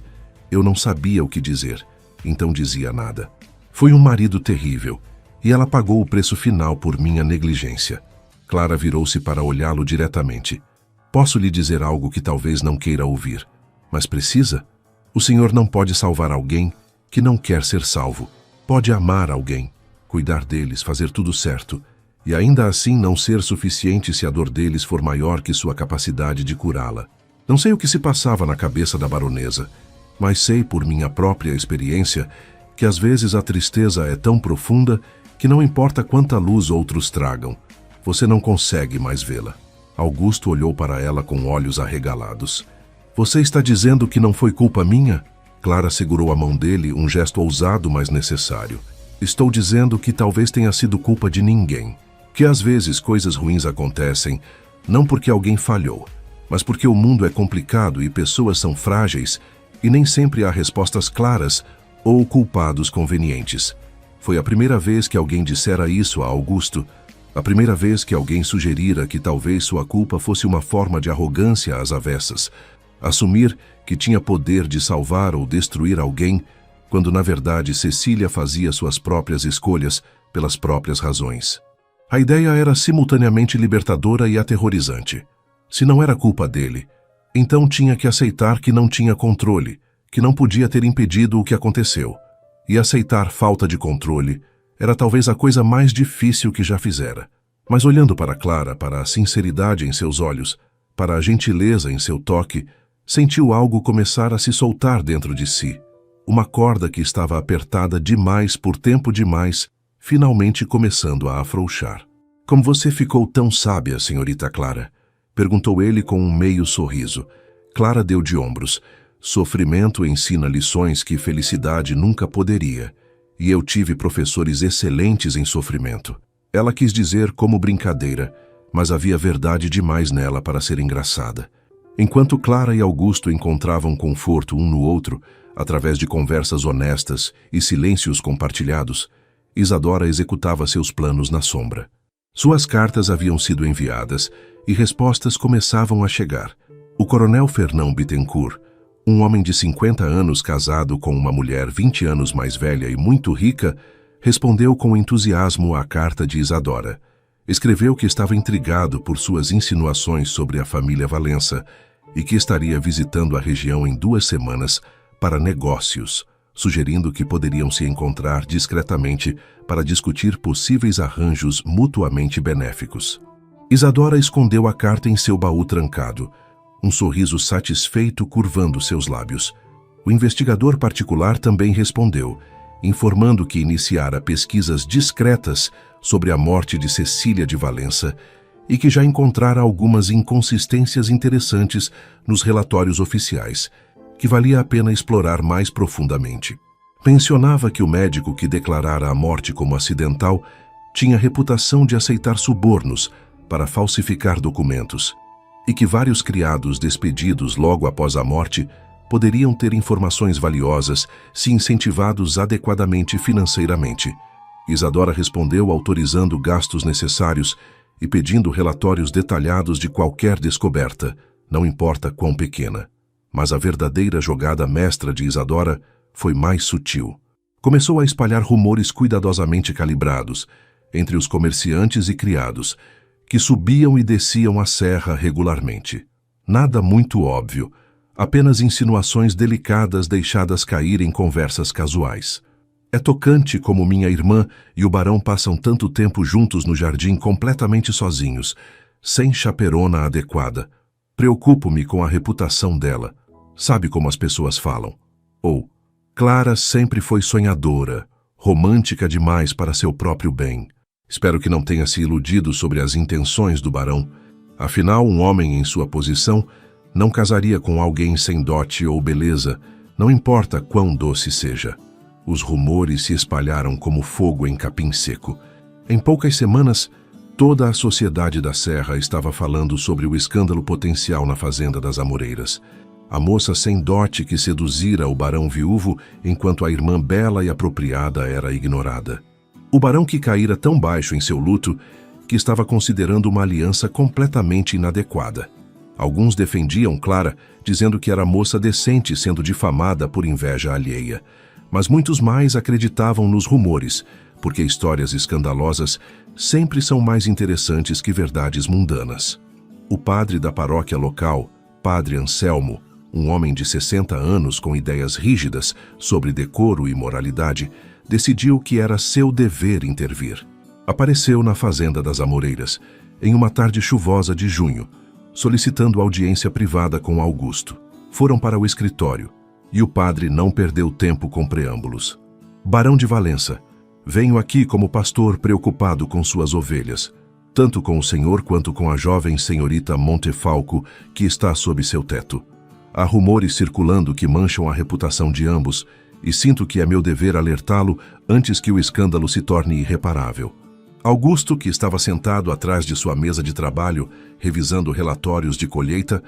eu não sabia o que dizer, então dizia nada. Foi um marido terrível, e ela pagou o preço final por minha negligência." Clara virou-se para olhá-lo diretamente. "Posso lhe dizer algo que talvez não queira ouvir, mas precisa? O senhor não pode salvar alguém que não quer ser salvo. Pode amar alguém, cuidar deles, fazer tudo certo, e ainda assim não ser suficiente se a dor deles for maior que sua capacidade de curá-la. Não sei o que se passava na cabeça da baronesa, mas sei por minha própria experiência que às vezes a tristeza é tão profunda que não importa quanta luz outros tragam, você não consegue mais vê-la." Augusto olhou para ela com olhos arregalados. Você está dizendo que não foi culpa minha? Clara segurou a mão dele, um gesto ousado, mas necessário. Estou dizendo que talvez tenha sido culpa de ninguém. Que às vezes coisas ruins acontecem, não porque alguém falhou, mas porque o mundo é complicado e pessoas são frágeis e nem sempre há respostas claras ou culpados convenientes. Foi a primeira vez que alguém dissera isso a Augusto, a primeira vez que alguém sugerira que talvez sua culpa fosse uma forma de arrogância às avessas, assumir que tinha poder de salvar ou destruir alguém, quando na verdade Cecília fazia suas próprias escolhas pelas próprias razões. A ideia era simultaneamente libertadora e aterrorizante. Se não era culpa dele, então tinha que aceitar que não tinha controle, que não podia ter impedido o que aconteceu. E aceitar falta de controle era talvez a coisa mais difícil que já fizera. Mas olhando para Clara, para a sinceridade em seus olhos, para a gentileza em seu toque, sentiu algo começar a se soltar dentro de si. Uma corda que estava apertada demais por tempo demais, finalmente começando a afrouxar. Como você ficou tão sábia, senhorita Clara? Perguntou ele com um meio sorriso. Clara deu de ombros. Sofrimento ensina lições que felicidade nunca poderia. E eu tive professores excelentes em sofrimento. Ela quis dizer como brincadeira, mas havia verdade demais nela para ser engraçada. Enquanto Clara e Augusto encontravam conforto um no outro, através de conversas honestas e silêncios compartilhados, Isadora executava seus planos na sombra. Suas cartas haviam sido enviadas e respostas começavam a chegar. O coronel Fernão Bittencourt, um homem de 50 anos casado com uma mulher 20 anos mais velha e muito rica, respondeu com entusiasmo à carta de Isadora. Escreveu que estava intrigado por suas insinuações sobre a família Valença e que estaria visitando a região em 2 semanas para negócios, sugerindo que poderiam se encontrar discretamente para discutir possíveis arranjos mutuamente benéficos. Isadora escondeu a carta em seu baú trancado, um sorriso satisfeito curvando seus lábios. O investigador particular também respondeu, informando que iniciara pesquisas discretas sobre a morte de Cecília de Valença e que já encontrara algumas inconsistências interessantes nos relatórios oficiais, que valia a pena explorar mais profundamente. Mencionava que o médico que declarara a morte como acidental tinha reputação de aceitar subornos para falsificar documentos e que vários criados despedidos logo após a morte poderiam ter informações valiosas se incentivados adequadamente financeiramente. Isadora respondeu autorizando gastos necessários e pedindo relatórios detalhados de qualquer descoberta, não importa quão pequena. Mas a verdadeira jogada mestra de Isadora foi mais sutil. Começou a espalhar rumores cuidadosamente calibrados entre os comerciantes e criados, que subiam e desciam a serra regularmente. Nada muito óbvio, apenas insinuações delicadas deixadas cair em conversas casuais. É tocante como minha irmã e o barão passam tanto tempo juntos no jardim completamente sozinhos, sem chaperona adequada. Preocupo-me com a reputação dela. Sabe como as pessoas falam? Ou, Clara sempre foi sonhadora, romântica demais para seu próprio bem. Espero que não tenha se iludido sobre as intenções do barão. Afinal, um homem em sua posição não casaria com alguém sem dote ou beleza, não importa quão doce seja. Os rumores se espalharam como fogo em capim seco. Em poucas semanas, toda a sociedade da Serra estava falando sobre o escândalo potencial na fazenda das Amoreiras. A moça sem dote que seduzira o barão viúvo enquanto a irmã bela e apropriada era ignorada. O barão que caíra tão baixo em seu luto que estava considerando uma aliança completamente inadequada. Alguns defendiam Clara, dizendo que era moça decente sendo difamada por inveja alheia. Mas muitos mais acreditavam nos rumores, porque histórias escandalosas sempre são mais interessantes que verdades mundanas. O padre da paróquia local, Padre Anselmo, um homem de 60 anos com ideias rígidas sobre decoro e moralidade, decidiu que era seu dever intervir. Apareceu na fazenda das Amoreiras, em uma tarde chuvosa de junho, solicitando audiência privada com Augusto. Foram para o escritório, e o padre não perdeu tempo com preâmbulos. Barão de Valença, venho aqui como pastor preocupado com suas ovelhas. tanto com o senhor quanto com a jovem senhorita Montefalco, que está sob seu teto. Há rumores circulando que mancham a reputação de ambos, e sinto que é meu dever alertá-lo antes que o escândalo se torne irreparável. Augusto, que estava sentado atrás de sua mesa de trabalho, revisando relatórios de colheita,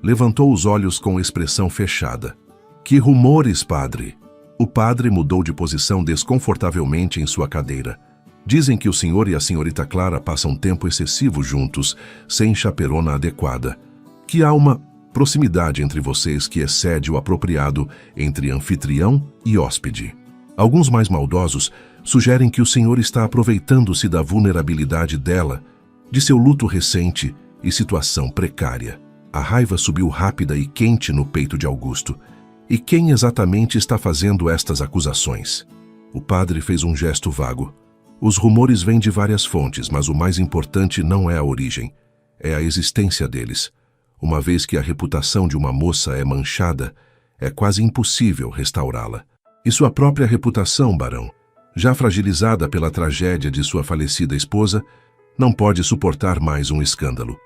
levantou os olhos com expressão fechada. Que rumores, padre! O padre mudou de posição desconfortavelmente em sua cadeira. Dizem que o senhor e a senhorita Clara passam tempo excessivo juntos, sem chaperona adequada. Que há uma proximidade entre vocês que excede o apropriado entre anfitrião e hóspede. Alguns mais maldosos sugerem que o senhor está aproveitando-se da vulnerabilidade dela, de seu luto recente e situação precária. A raiva subiu rápida e quente no peito de Augusto. E quem exatamente está fazendo estas acusações? O padre fez um gesto vago. Os rumores vêm de várias fontes, mas o mais importante não é a origem, é a existência deles. Uma vez que a reputação de uma moça é manchada, é quase impossível restaurá-la. E sua própria reputação, barão, já fragilizada pela tragédia de sua falecida esposa, não pode suportar mais um escândalo.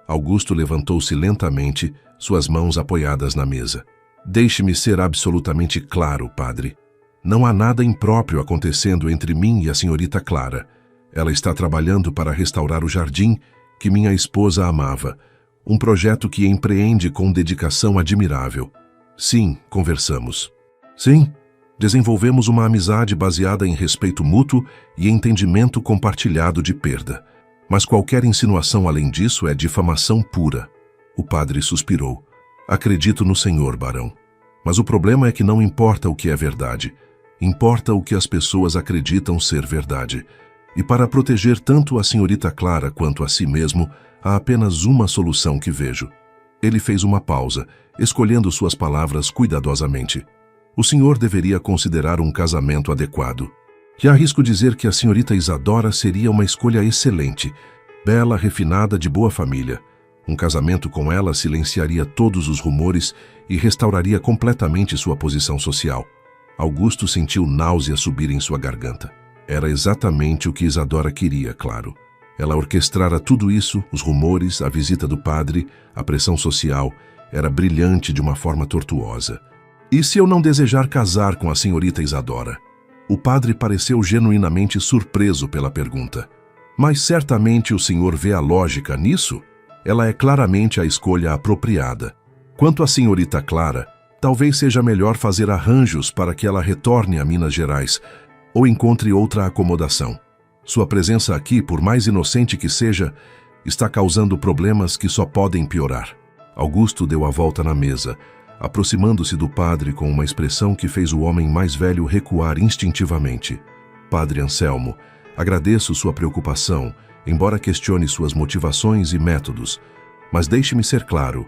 Augusto levantou-se lentamente, suas mãos apoiadas na mesa. Deixe-me ser absolutamente claro, padre. Não há nada impróprio acontecendo entre mim e a senhorita Clara. Ela está trabalhando para restaurar o jardim que minha esposa amava, um projeto que empreende com dedicação admirável. Sim, conversamos. Sim, desenvolvemos uma amizade baseada em respeito mútuo e entendimento compartilhado de perda. Mas qualquer insinuação além disso é difamação pura. O padre suspirou. Acredito no senhor, barão. Mas o problema é que não importa o que é verdade. Importa o que as pessoas acreditam ser verdade. E para proteger tanto a senhorita Clara quanto a si mesmo, há apenas uma solução que vejo. Ele fez uma pausa, escolhendo suas palavras cuidadosamente. O senhor deveria considerar um casamento adequado. E arrisco dizer que a senhorita Isadora seria uma escolha excelente, bela, refinada, de boa família. Um casamento com ela silenciaria todos os rumores e restauraria completamente sua posição social. Augusto sentiu náusea subir em sua garganta. Era exatamente o que Isadora queria, claro. Ela orquestrara tudo isso, os rumores, a visita do padre, a pressão social, era brilhante de uma forma tortuosa. E se eu não desejar casar com a senhorita Isadora? O padre pareceu genuinamente surpreso pela pergunta. Mas certamente o senhor vê a lógica nisso? Ela é claramente a escolha apropriada. Quanto à senhorita Clara, talvez seja melhor fazer arranjos para que ela retorne a Minas Gerais ou encontre outra acomodação. Sua presença aqui, por mais inocente que seja, está causando problemas que só podem piorar. Augusto deu a volta na mesa, aproximando-se do padre com uma expressão que fez o homem mais velho recuar instintivamente. Padre Anselmo, agradeço sua preocupação, embora questione suas motivações e métodos, mas deixe-me ser claro,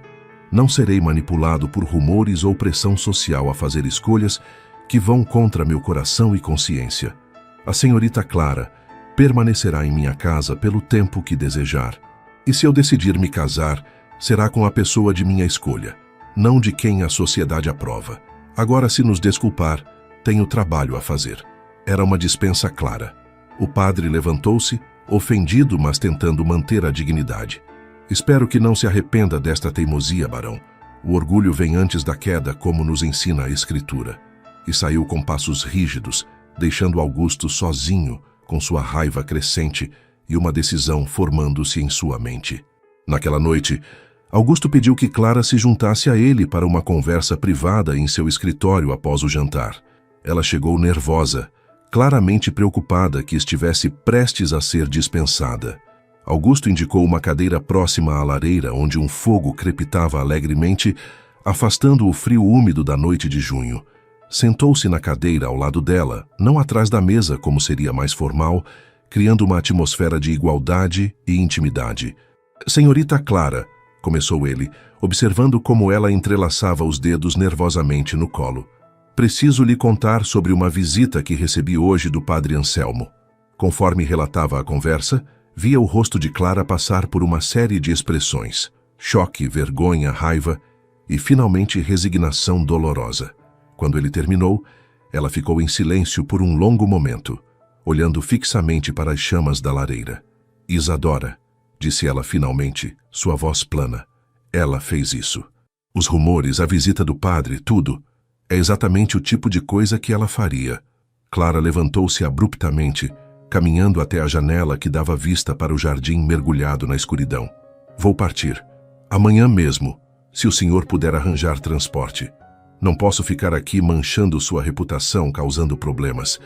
não serei manipulado por rumores ou pressão social a fazer escolhas que vão contra meu coração e consciência. A senhorita Clara permanecerá em minha casa pelo tempo que desejar. E se eu decidir me casar, será com a pessoa de minha escolha, não de quem a sociedade aprova. Agora, se nos desculpar, tenho trabalho a fazer. Era uma dispensa clara. O padre levantou-se, ofendido, mas tentando manter a dignidade. Espero que não se arrependa desta teimosia, barão. O orgulho vem antes da queda, como nos ensina a Escritura. E saiu com passos rígidos, deixando Augusto sozinho, com sua raiva crescente e uma decisão formando-se em sua mente. Naquela noite, Augusto pediu que Clara se juntasse a ele para uma conversa privada em seu escritório após o jantar. Ela chegou nervosa, claramente preocupada que estivesse prestes a ser dispensada. Augusto indicou uma cadeira próxima à lareira, onde um fogo crepitava alegremente, afastando o frio úmido da noite de junho. Sentou-se na cadeira ao lado dela, não atrás da mesa como seria mais formal, criando uma atmosfera de igualdade e intimidade. Senhorita Clara, começou ele, observando como ela entrelaçava os dedos nervosamente no colo. Preciso lhe contar sobre uma visita que recebi hoje do padre Anselmo. Conforme relatava a conversa, via o rosto de Clara passar por uma série de expressões: choque, vergonha, raiva e, finalmente, resignação dolorosa. Quando ele terminou, ela ficou em silêncio por um longo momento, olhando fixamente para as chamas da lareira. Isadora, disse ela finalmente, sua voz plana. Ela fez isso. Os rumores, a visita do padre, tudo. É exatamente o tipo de coisa que ela faria. Clara levantou-se abruptamente, caminhando até a janela que dava vista para o jardim mergulhado na escuridão. Vou partir. Amanhã mesmo, se o senhor puder arranjar transporte. Não posso ficar aqui manchando sua reputação, causando problemas.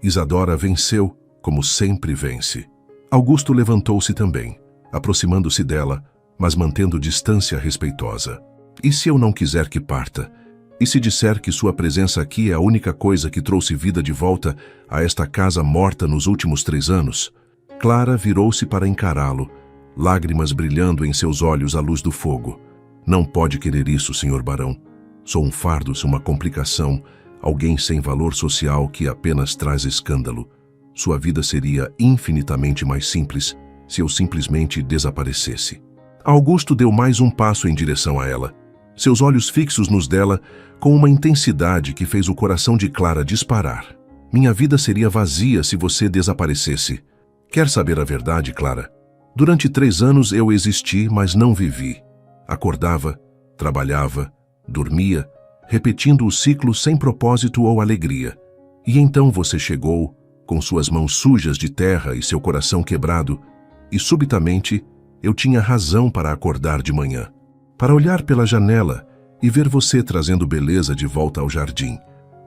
Isadora venceu, como sempre vence. Augusto levantou-se também, aproximando-se dela, mas mantendo distância respeitosa. E se eu não quiser que parta? E se disser que sua presença aqui é a única coisa que trouxe vida de volta a esta casa morta nos últimos 3 anos? Clara virou-se para encará-lo, lágrimas brilhando em seus olhos à luz do fogo. Não pode querer isso, senhor barão. Sou um fardo, uma complicação, alguém sem valor social que apenas traz escândalo. Sua vida seria infinitamente mais simples se eu simplesmente desaparecesse. Augusto deu mais um passo em direção a ela, seus olhos fixos nos dela com uma intensidade que fez o coração de Clara disparar. Minha vida seria vazia se você desaparecesse. Quer saber a verdade, Clara? Durante 3 anos eu existi, mas não vivi. Acordava, trabalhava, dormia, repetindo o ciclo sem propósito ou alegria. E então você chegou, com suas mãos sujas de terra e seu coração quebrado, e subitamente eu tinha razão para acordar de manhã, para olhar pela janela e ver você trazendo beleza de volta ao jardim,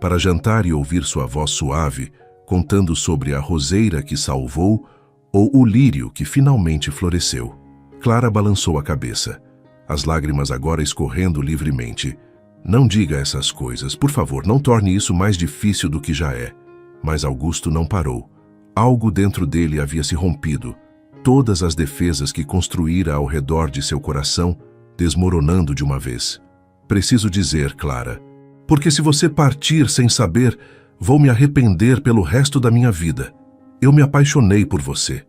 para jantar e ouvir sua voz suave, contando sobre a roseira que salvou ou o lírio que finalmente floresceu. Clara balançou a cabeça, as lágrimas agora escorrendo livremente. Não diga essas coisas, por favor, não torne isso mais difícil do que já é. Mas Augusto não parou. Algo dentro dele havia se rompido, todas as defesas que construíra ao redor de seu coração desmoronando de uma vez. Preciso dizer, Clara, porque se você partir sem saber, vou me arrepender pelo resto da minha vida. Eu me apaixonei por você.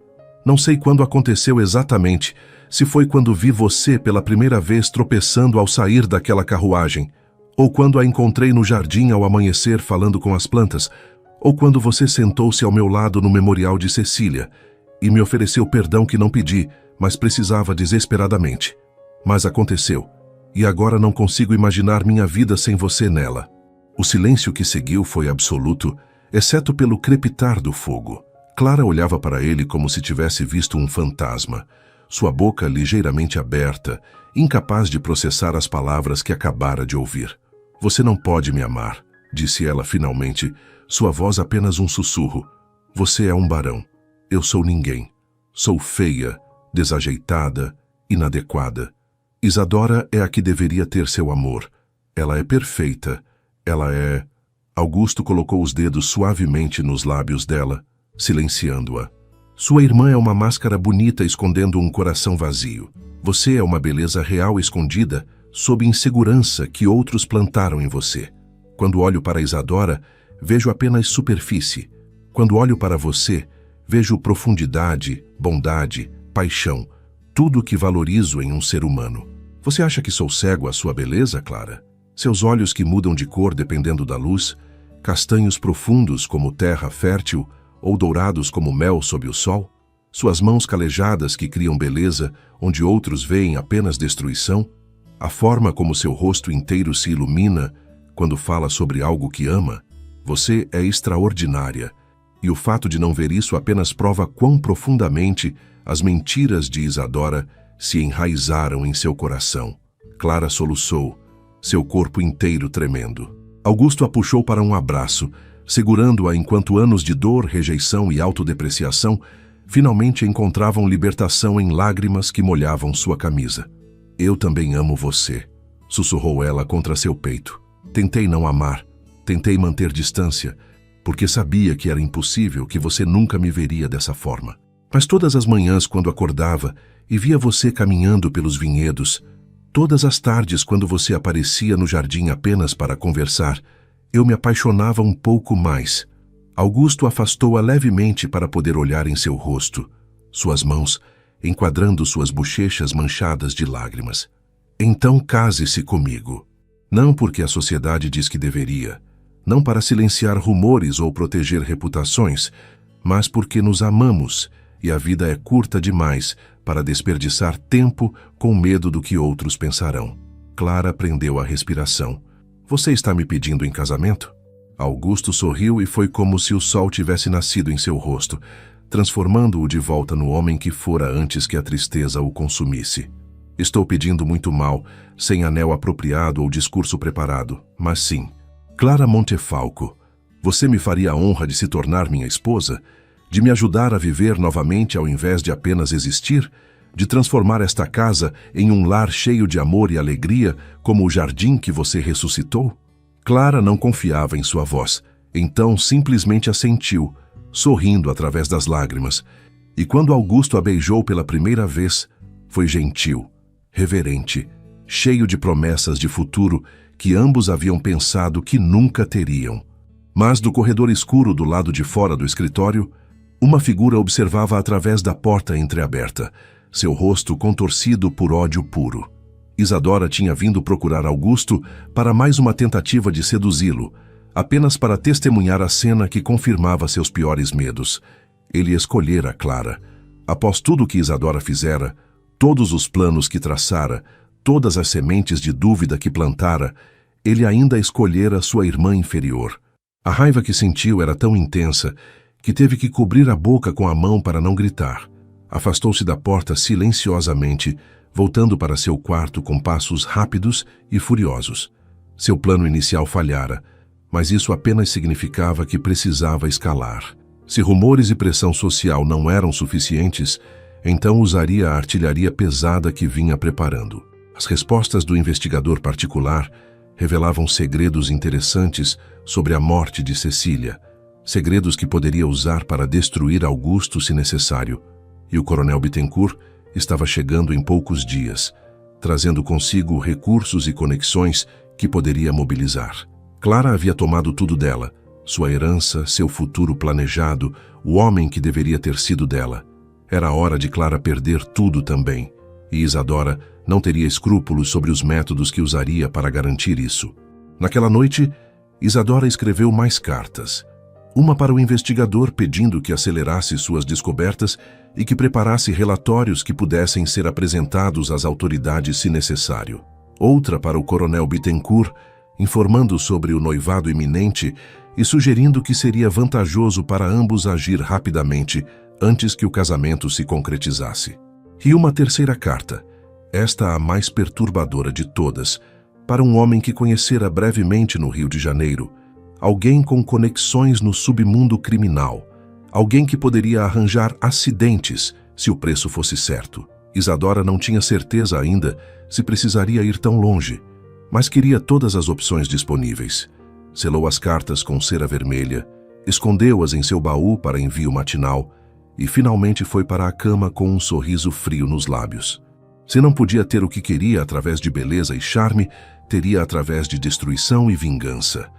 Não sei quando aconteceu exatamente, se foi quando vi você pela primeira vez tropeçando ao sair daquela carruagem, ou quando a encontrei no jardim ao amanhecer falando com as plantas, ou quando você sentou-se ao meu lado no memorial de Cecília e me ofereceu perdão que não pedi, mas precisava desesperadamente. Mas aconteceu, e agora não consigo imaginar minha vida sem você nela. O silêncio que seguiu foi absoluto, exceto pelo crepitar do fogo. Clara olhava para ele como se tivesse visto um fantasma, sua boca ligeiramente aberta, incapaz de processar as palavras que acabara de ouvir. Você não pode me amar, disse ela finalmente, sua voz apenas um sussurro. Você é um barão. Eu sou ninguém. Sou feia, desajeitada, inadequada. Isadora é a que deveria ter seu amor. Ela é perfeita. Ela é... Augusto colocou os dedos suavemente nos lábios dela, silenciando-a. Sua irmã é uma máscara bonita escondendo um coração vazio. Você é uma beleza real escondida sob insegurança que outros plantaram em você. Quando olho para Isadora, vejo apenas superfície. Quando olho para você, vejo profundidade, bondade, paixão, tudo o que valorizo em um ser humano. Você acha que sou cego à sua beleza, Clara? Seus olhos que mudam de cor dependendo da luz, castanhos profundos como terra fértil ou dourados como mel sob o sol? Suas mãos calejadas que criam beleza onde outros veem apenas destruição? A forma como seu rosto inteiro se ilumina quando fala sobre algo que ama? Você é extraordinária, e o fato de não ver isso apenas prova quão profundamente as mentiras de Isadora se enraizaram em seu coração. Clara soluçou, seu corpo inteiro tremendo. Augusto a puxou para um abraço, segurando-a enquanto anos de dor, rejeição e autodepreciação finalmente encontravam libertação em lágrimas que molhavam sua camisa. Eu também amo você, sussurrou ela contra seu peito. Tentei não amar, tentei manter distância, porque sabia que era impossível, que você nunca me veria dessa forma. Mas todas as manhãs, quando acordava e via você caminhando pelos vinhedos, todas as tardes, quando você aparecia no jardim apenas para conversar, eu me apaixonava um pouco mais. Augusto afastou-a levemente para poder olhar em seu rosto, suas mãos enquadrando suas bochechas manchadas de lágrimas. Então case-se comigo. Não porque a sociedade diz que deveria, não para silenciar rumores ou proteger reputações, mas porque nos amamos e a vida é curta demais para desperdiçar tempo com medo do que outros pensarão. Clara prendeu a respiração. Você está me pedindo em casamento? Augusto sorriu e foi como se o sol tivesse nascido em seu rosto, transformando-o de volta no homem que fora antes que a tristeza o consumisse. Estou pedindo muito mal, sem anel apropriado ou discurso preparado, mas sim. Clara Montefalco, você me faria a honra de se tornar minha esposa? De me ajudar a viver novamente ao invés de apenas existir? De transformar esta casa em um lar cheio de amor e alegria, como o jardim que você ressuscitou? Clara não confiava em sua voz, então simplesmente assentiu, sorrindo através das lágrimas. E quando Augusto a beijou pela primeira vez, foi gentil, reverente, cheio de promessas de futuro que ambos haviam pensado que nunca teriam. Mas do corredor escuro do lado de fora do escritório, uma figura observava através da porta entreaberta, seu rosto contorcido por ódio puro. Isadora tinha vindo procurar Augusto para mais uma tentativa de seduzi-lo, apenas para testemunhar a cena que confirmava seus piores medos. Ele escolhera Clara. Após tudo o que Isadora fizera, todos os planos que traçara, todas as sementes de dúvida que plantara, ele ainda escolhera sua irmã inferior. A raiva que sentiu era tão intensa que teve que cobrir a boca com a mão para não gritar. Afastou-se da porta silenciosamente, voltando para seu quarto com passos rápidos e furiosos. Seu plano inicial falhara, mas isso apenas significava que precisava escalar. Se rumores e pressão social não eram suficientes, então usaria a artilharia pesada que vinha preparando. As respostas do investigador particular revelavam segredos interessantes sobre a morte de Cecília, segredos que poderia usar para destruir Augusto se necessário. E o coronel Bittencourt estava chegando em poucos dias, trazendo consigo recursos e conexões que poderia mobilizar. Clara havia tomado tudo dela, sua herança, seu futuro planejado, o homem que deveria ter sido dela. Era hora de Clara perder tudo também, e Isadora não teria escrúpulos sobre os métodos que usaria para garantir isso. Naquela noite, Isadora escreveu mais cartas. Uma para o investigador pedindo que acelerasse suas descobertas e que preparasse relatórios que pudessem ser apresentados às autoridades se necessário. Outra para o coronel Bittencourt, informando sobre o noivado iminente e sugerindo que seria vantajoso para ambos agir rapidamente antes que o casamento se concretizasse. E uma terceira carta, esta a mais perturbadora de todas, para um homem que conhecera brevemente no Rio de Janeiro, alguém com conexões no submundo criminal, alguém que poderia arranjar acidentes se o preço fosse certo. Isadora não tinha certeza ainda se precisaria ir tão longe, mas queria todas as opções disponíveis. Selou as cartas com cera vermelha, escondeu-as em seu baú para envio matinal e finalmente foi para a cama com um sorriso frio nos lábios. Se não podia ter o que queria através de beleza e charme, teria através de destruição e vingança.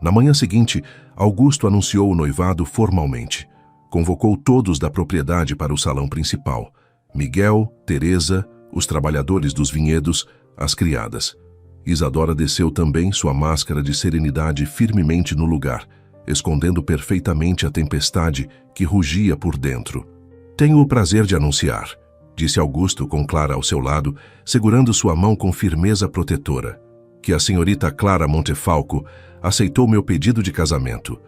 Na manhã seguinte, Augusto anunciou o noivado formalmente. Convocou todos da propriedade para o salão principal. Miguel, Teresa, os trabalhadores dos vinhedos, as criadas. Isadora desceu também sua máscara de serenidade firmemente no lugar, escondendo perfeitamente a tempestade que rugia por dentro. Tenho o prazer de anunciar, disse Augusto com Clara ao seu lado, segurando sua mão com firmeza protetora, que a senhorita Clara Montefalco aceitou meu pedido de casamento.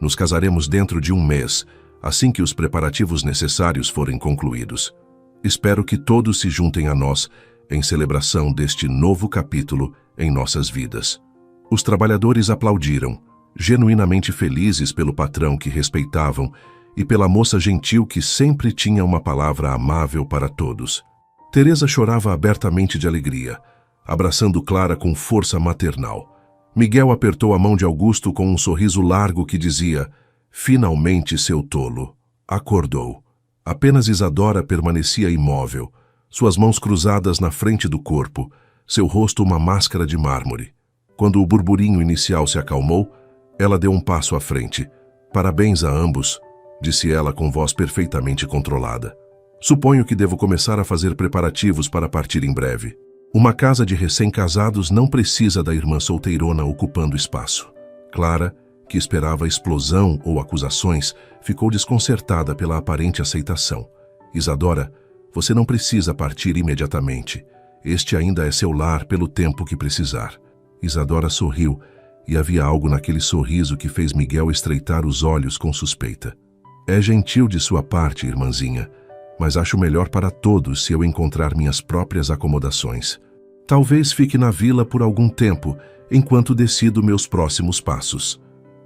Nos casaremos dentro de um mês, assim que os preparativos necessários forem concluídos. Espero que todos se juntem a nós em celebração deste novo capítulo em nossas vidas. Os trabalhadores aplaudiram, genuinamente felizes pelo patrão que respeitavam e pela moça gentil que sempre tinha uma palavra amável para todos. Teresa chorava abertamente de alegria, abraçando Clara com força maternal. Miguel apertou a mão de Augusto com um sorriso largo que dizia: finalmente, seu tolo. Acordou. Apenas Isadora permanecia imóvel, suas mãos cruzadas na frente do corpo, seu rosto uma máscara de mármore. Quando o burburinho inicial se acalmou, ela deu um passo à frente. Parabéns a ambos, disse ela com voz perfeitamente controlada. Suponho que devo começar a fazer preparativos para partir em breve. Uma casa de recém-casados não precisa da irmã solteirona ocupando espaço. Clara, que esperava explosão ou acusações, ficou desconcertada pela aparente aceitação. Isadora, você não precisa partir imediatamente. Este ainda é seu lar pelo tempo que precisar. Isadora sorriu, e havia algo naquele sorriso que fez Miguel estreitar os olhos com suspeita. É gentil de sua parte, irmãzinha, mas acho melhor para todos se eu encontrar minhas próprias acomodações. Talvez fique na vila por algum tempo, enquanto decido meus próximos passos.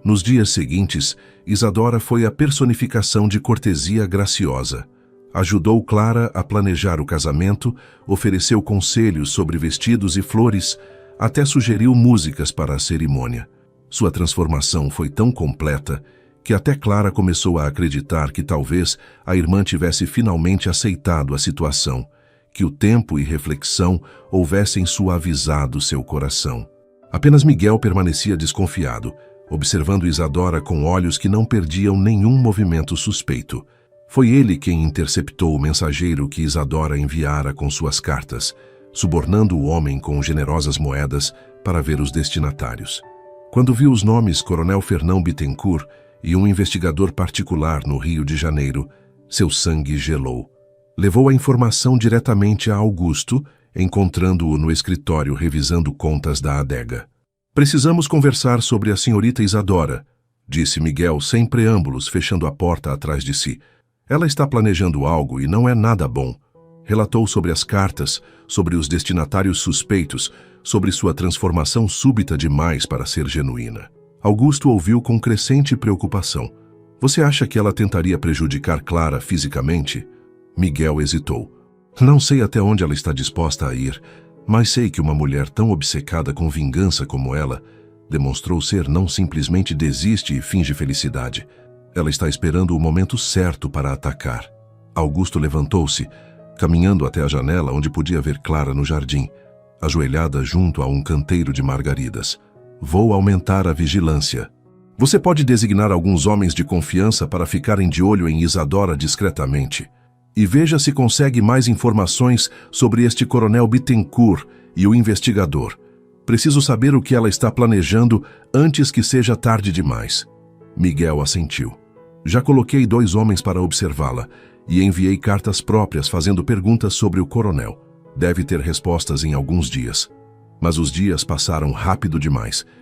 Nos dias seguintes, Isadora foi a personificação de cortesia graciosa. Ajudou Clara a planejar o casamento, ofereceu conselhos sobre vestidos e flores, até sugeriu músicas para a cerimônia. Sua transformação foi tão completa que até Clara começou a acreditar que talvez a irmã tivesse finalmente aceitado a situação, que o tempo e reflexão houvessem suavizado seu coração. Apenas Miguel permanecia desconfiado, observando Isadora com olhos que não perdiam nenhum movimento suspeito. Foi ele quem interceptou o mensageiro que Isadora enviara com suas cartas, subornando o homem com generosas moedas para ver os destinatários. Quando viu os nomes Coronel Fernão Bittencourt e um investigador particular no Rio de Janeiro, seu sangue gelou. Levou a informação diretamente a Augusto, encontrando-o no escritório revisando contas da adega. Precisamos conversar sobre a senhorita Isadora, disse Miguel sem preâmbulos, fechando a porta atrás de si. Ela está planejando algo e não é nada bom. Relatou sobre as cartas, sobre os destinatários suspeitos, sobre sua transformação súbita demais para ser genuína. Augusto ouviu com crescente preocupação. Você acha que ela tentaria prejudicar Clara fisicamente? Miguel hesitou. Não sei até onde ela está disposta a ir, mas sei que uma mulher tão obcecada com vingança como ela demonstrou ser não simplesmente desiste e finge felicidade. Ela está esperando o momento certo para atacar. Augusto levantou-se, caminhando até a janela onde podia ver Clara no jardim, ajoelhada junto a um canteiro de margaridas. Vou aumentar a vigilância. Você pode designar alguns homens de confiança para ficarem de olho em Isadora discretamente. E veja se consegue mais informações sobre este Coronel Bittencourt e o investigador. Preciso saber o que ela está planejando antes que seja tarde demais. Miguel assentiu. Já coloquei 2 homens para observá-la e enviei cartas próprias fazendo perguntas sobre o coronel. Deve ter respostas em alguns dias. Mas os dias passaram rápido demais